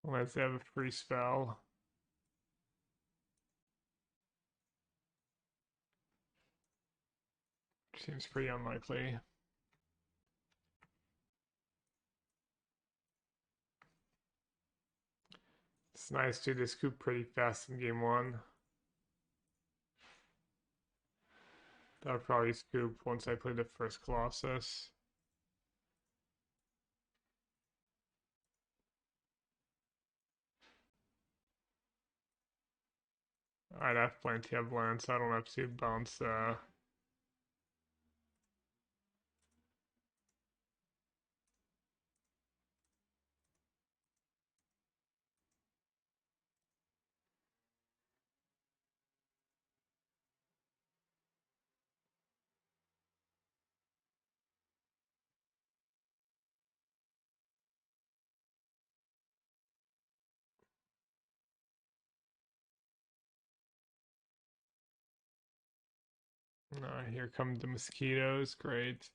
Unless they have a free spell. Seems pretty unlikely. It's nice to just scoop pretty fast in game one. That'll probably scoop once I play the first Colossus. I'd have plenty of land, so I don't have to bounce. Here come the mosquitoes. Great.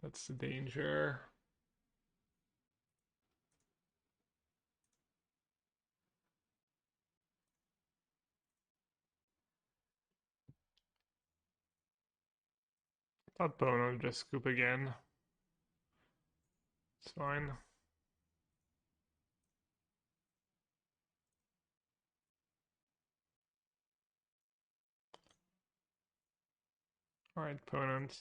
That's the danger. Thought Bono would just scoop again. It's fine. Alright, opponent.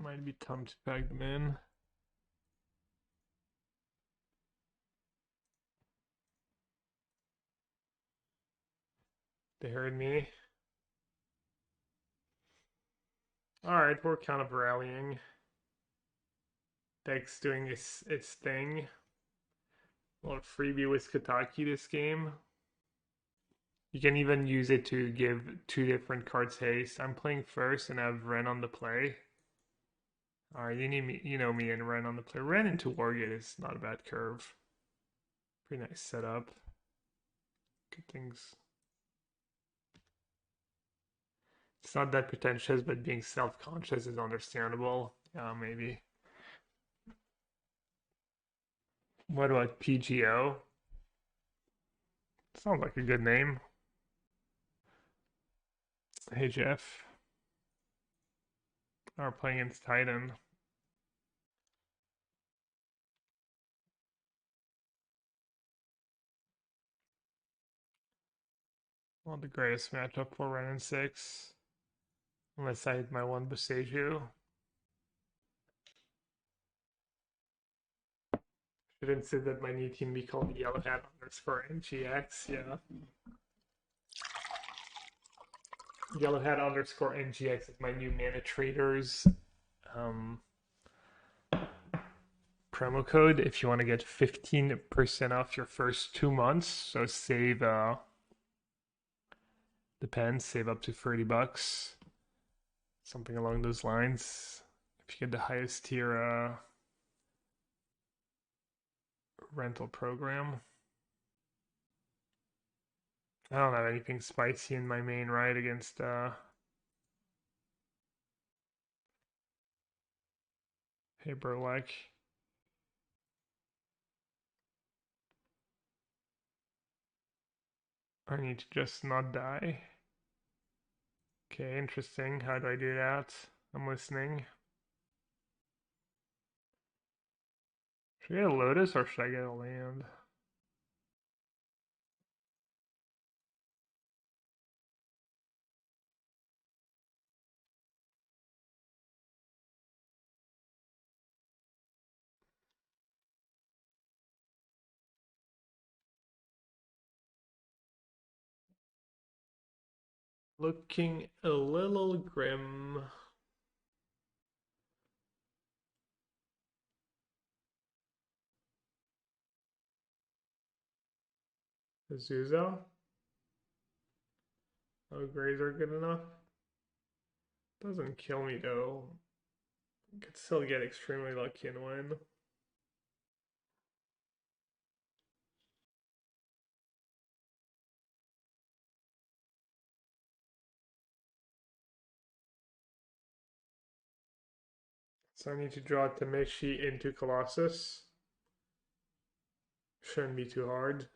Might be time to pack them in. They heard me. Alright, we're kind of rallying. Deck's doing its thing. A lot of freebie with Kataki this game. You can even use it to give 2 different cards haste. I'm playing first and I have Ren on the play. Alright, you know me and Ren on the play. Ren into Wargate is not a bad curve. Pretty nice setup. Good things. It's not that pretentious, but being self-conscious is understandable. Yeah, maybe. What about PGO? Sounds like a good name. Hey Jeff. We're playing against Titan. Well, the greatest matchup for Ren and 6. Unless I hit my one Boseiju. Shouldn't say that my new team be called yellowhat underscore NGX, yeah. Yellowhat underscore NGX is my new mana traders promo code if you want to get 15% off your first 2 months. So save depends, save up to $30. Something along those lines. If you get the highest tier rental program. I don't have anything spicy in my main right against hey Burlek. I need to just not die. Okay, interesting. How do I do that? I'm listening. Should I get a Lotus or should I get a land? Looking a little grim. Azusa? Oh, grays are good enough. Doesn't kill me though. Could still get extremely lucky and win. So I need to draw Tameshi into Colossus. Shouldn't be too hard.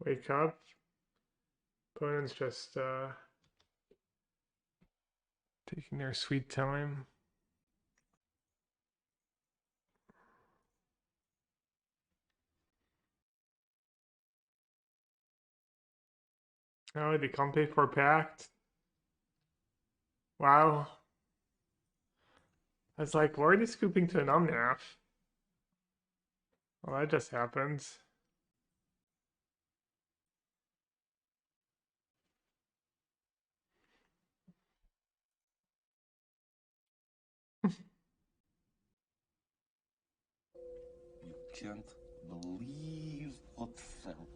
Wake up. Opponent's just taking their sweet time. Oh, they can't pay for Pact. Wow. I was like, why are they scooping to an Omnath? Well, that just happens. You can't believe what fell.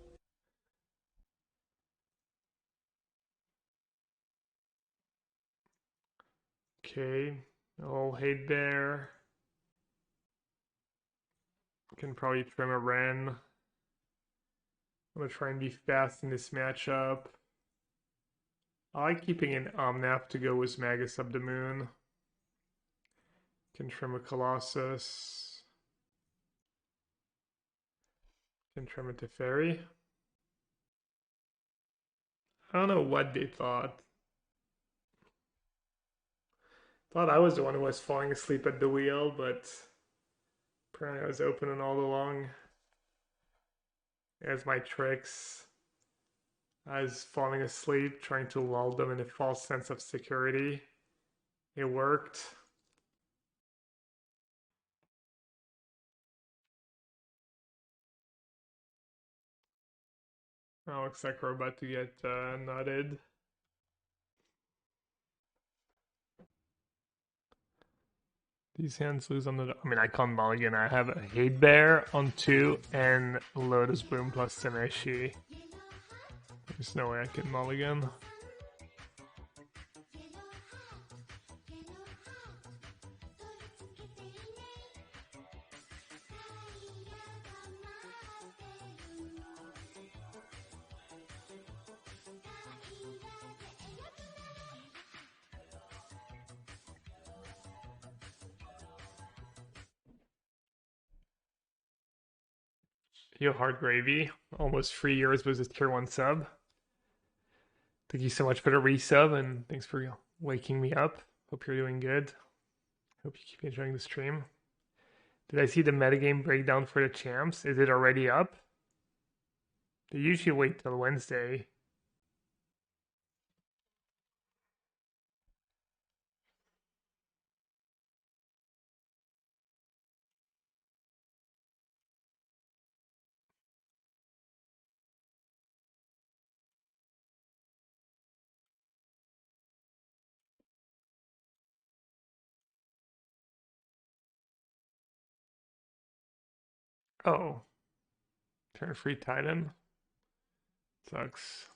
Okay, I'll hate there. Can probably trim a Ren. I'm gonna try and be fast in this matchup. I like keeping an Omnath to go with Magus of the Moon. Can trim a Colossus. Can trim a Teferi. I don't know what they thought. Thought I was the one who was falling asleep at the wheel, but apparently I was opening all along. There's my tricks. I was falling asleep, trying to lull them in a false sense of security. It worked. Oh, looks like we're about to get nutted. These hands lose on the. I mean, I can't mulligan. I have a Hate Bear on 2 and Lotus Bloom plus Tameshi. There's no way I can mulligan. Yo, Hard Gravy. Almost 3 years was a tier 1 sub. Thank you so much for the resub and thanks for waking me up. Hope you're doing good. Hope you keep enjoying the stream. Did I see the metagame breakdown for the champs? Is it already up? They usually wait till Wednesday. Oh, turn free Titan. Sucks.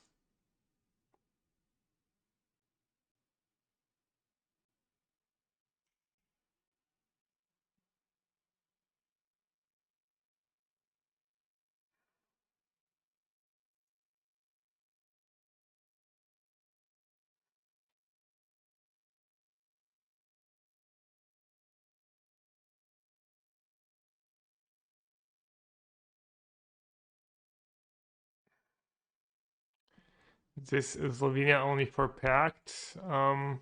This is Slovenia only for Pact. I'm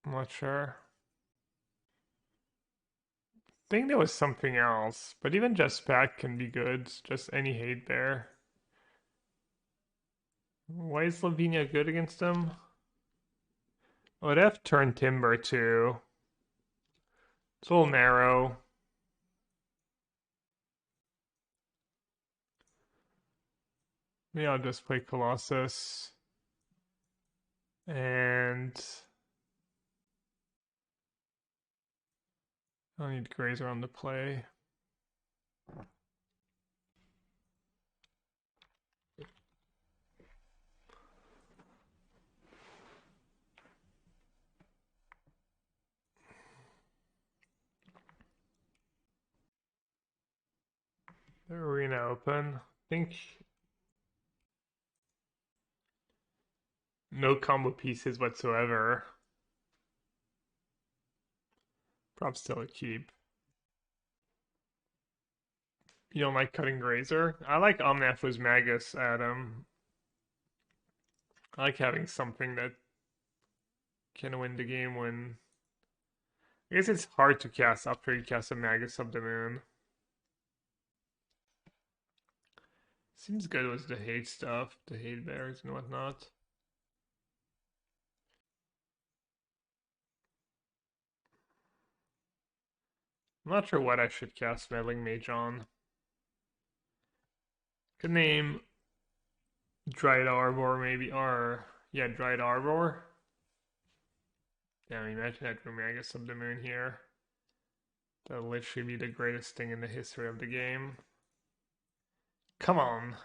not sure. I think there was something else, but even just Pact can be good. Just any hate there. Why is Slovenia good against them? Oh, they have turn timber too. It's a little narrow. Maybe I'll just play Colossus. And I need Grazer on the play. The arena open. I think no combo pieces whatsoever. Probably still a keep. You don't like cutting Grazer? I like Omnath's Magus, Adam. I like having something that can win the game when... I guess it's hard to cast after you cast a Magus of the Moon. Seems good with the hate stuff, the hate bears and whatnot. I'm not sure what I should cast Meddling Mage on. Could name Dried Arbor maybe, or yeah, Dried Arbor. Damn, imagine I drew Magus of the Moon here. That'll literally be the greatest thing in the history of the game. Come on.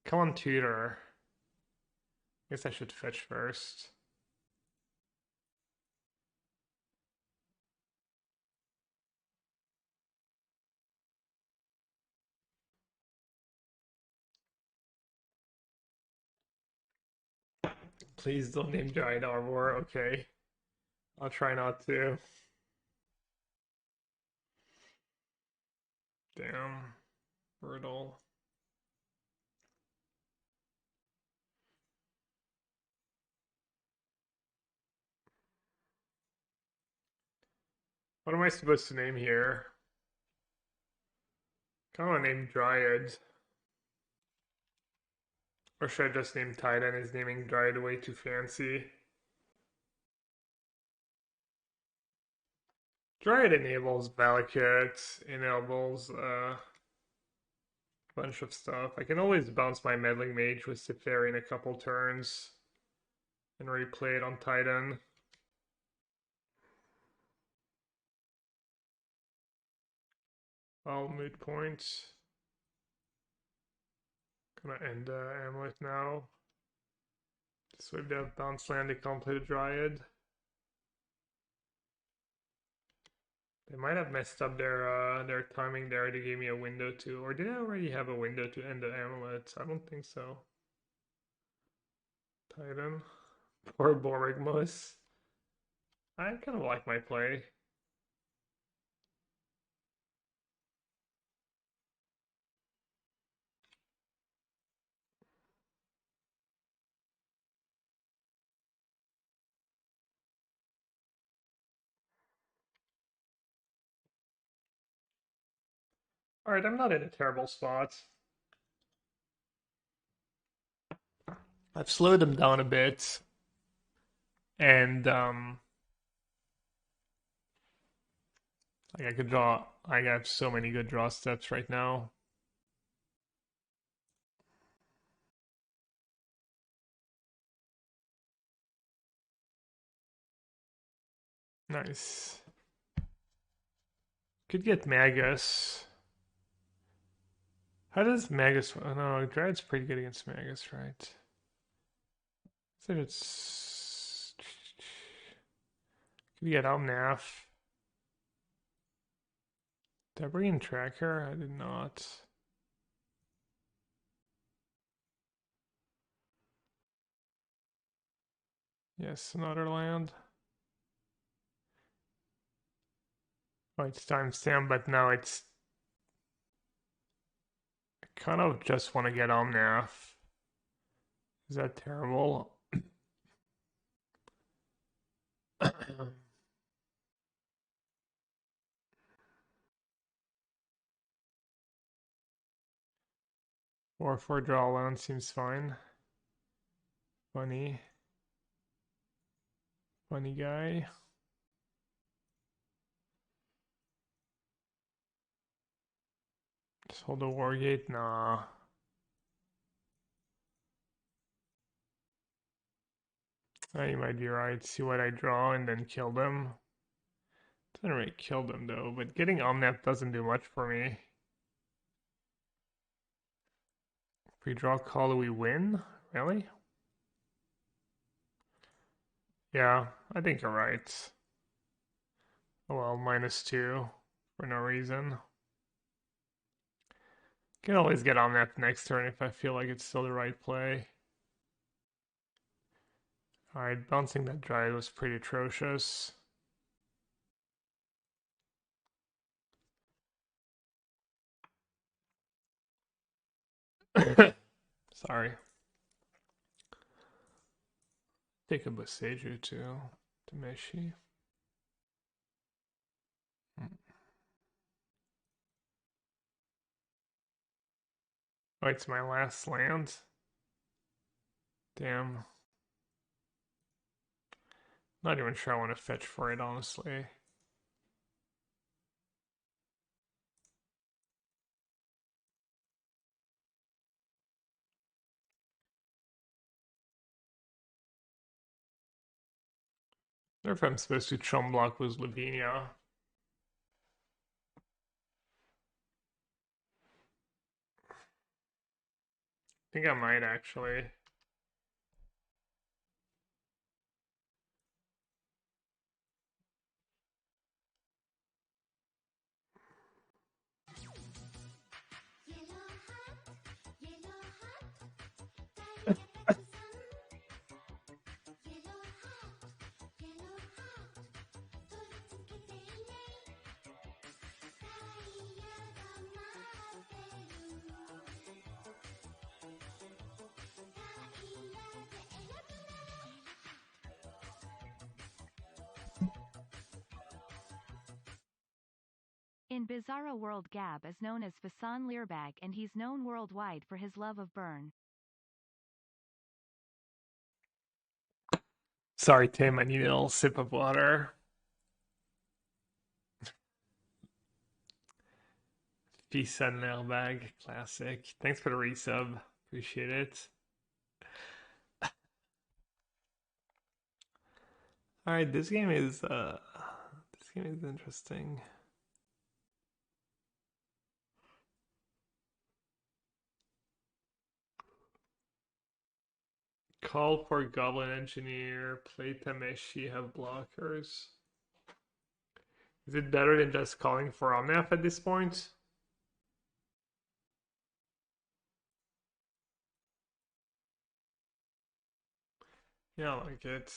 Come on, tutor. Guess I should fetch first. Please don't name Giant Arbor. Okay. I'll try not to. Damn. Brutal. What am I supposed to name here? Kind of want to name Dryad. Or should I just name Titan? Is naming Dryad way too fancy? Dryad enables Valakut, enables a bunch of stuff. I can always bounce my Meddling Mage with Siferi in a couple turns and replay it on Titan. All moot points. Gonna end Amulet now. This way they have bounce land, they can't play the Dryad. They might have messed up their timing there. They gave me a window to, or did I already have a window to end the Amulet? I don't think so. Titan. Poor Borigmus. I kind of like my play. Alright, I'm not in a terrible spot. I've slowed them down a bit. And like I could draw, I got so many good draw steps right now. Nice. Could get Magus. How does Magus? Oh no, Dryad's pretty good against Magus, right? So it's. Could get Almnath. Did I bring in Tracker? I did not. Yes, another land. Oh, it's timestamp, but now it's. I kind of just want to get Omnath. Is that terrible? Or 4 draw alone seems fine. Funny. Funny guy. Just hold a Wargate? Nah. Oh, you might be right. See what I draw and then kill them. Doesn't really kill them though, but getting Omnath doesn't do much for me. If we draw call, we win? Really? Yeah, I think you're right. Oh well, -2 for no reason. Can always get Omnath next turn if I feel like it's still the right play. Alright, bouncing that Dryad was pretty atrocious. Sorry. Take a Boseiju too. Tameshi. Oh, it's my last land. Damn. Not even sure I want to fetch for it, honestly. I wonder if I'm supposed to chum block with Lavinia. I think I might actually. In Bizarro World, Gab is known as Fasan Learbag, and he's known worldwide for his love of burn. Sorry, Tim, I need a little sip of water. Fasan Learbag, classic. Thanks for the resub. Appreciate it. Alright, this game is interesting. Call for Goblin Engineer, play Tameshi, have blockers. Is it better than just calling for Omnath at this point? Yeah, I like it.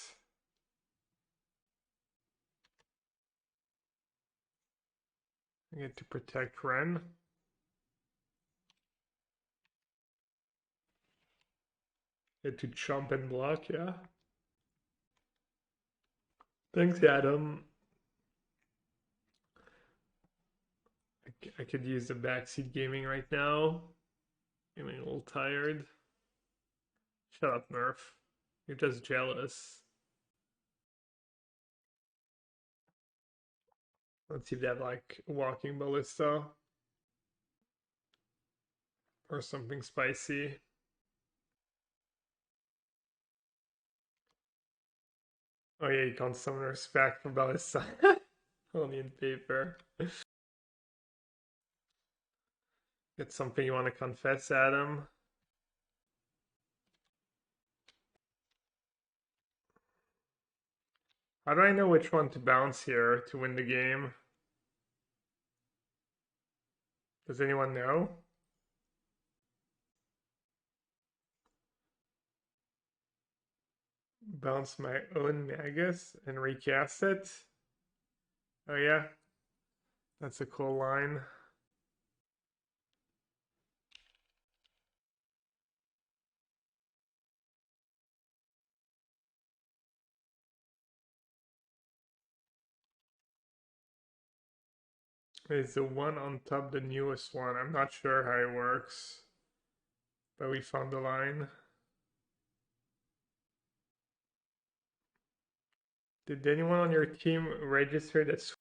I get to protect Ren. Get to jump and block, yeah. Thanks, Adam. I could use the backseat gaming right now. I'm a little tired. Shut up, Murph. You're just jealous. Let's see if they have like walking ballista or something spicy. Oh yeah, you can't summon her spec for ballista. Only in paper. It's something you want to confess, Adam? How do I know which one to bounce here to win the game? Does anyone know? Bounce my own Magus and recast it? Oh yeah? That's a cool line. Is the one on top the newest one? I'm not sure how it works, but we found the line. Did anyone on your team register that?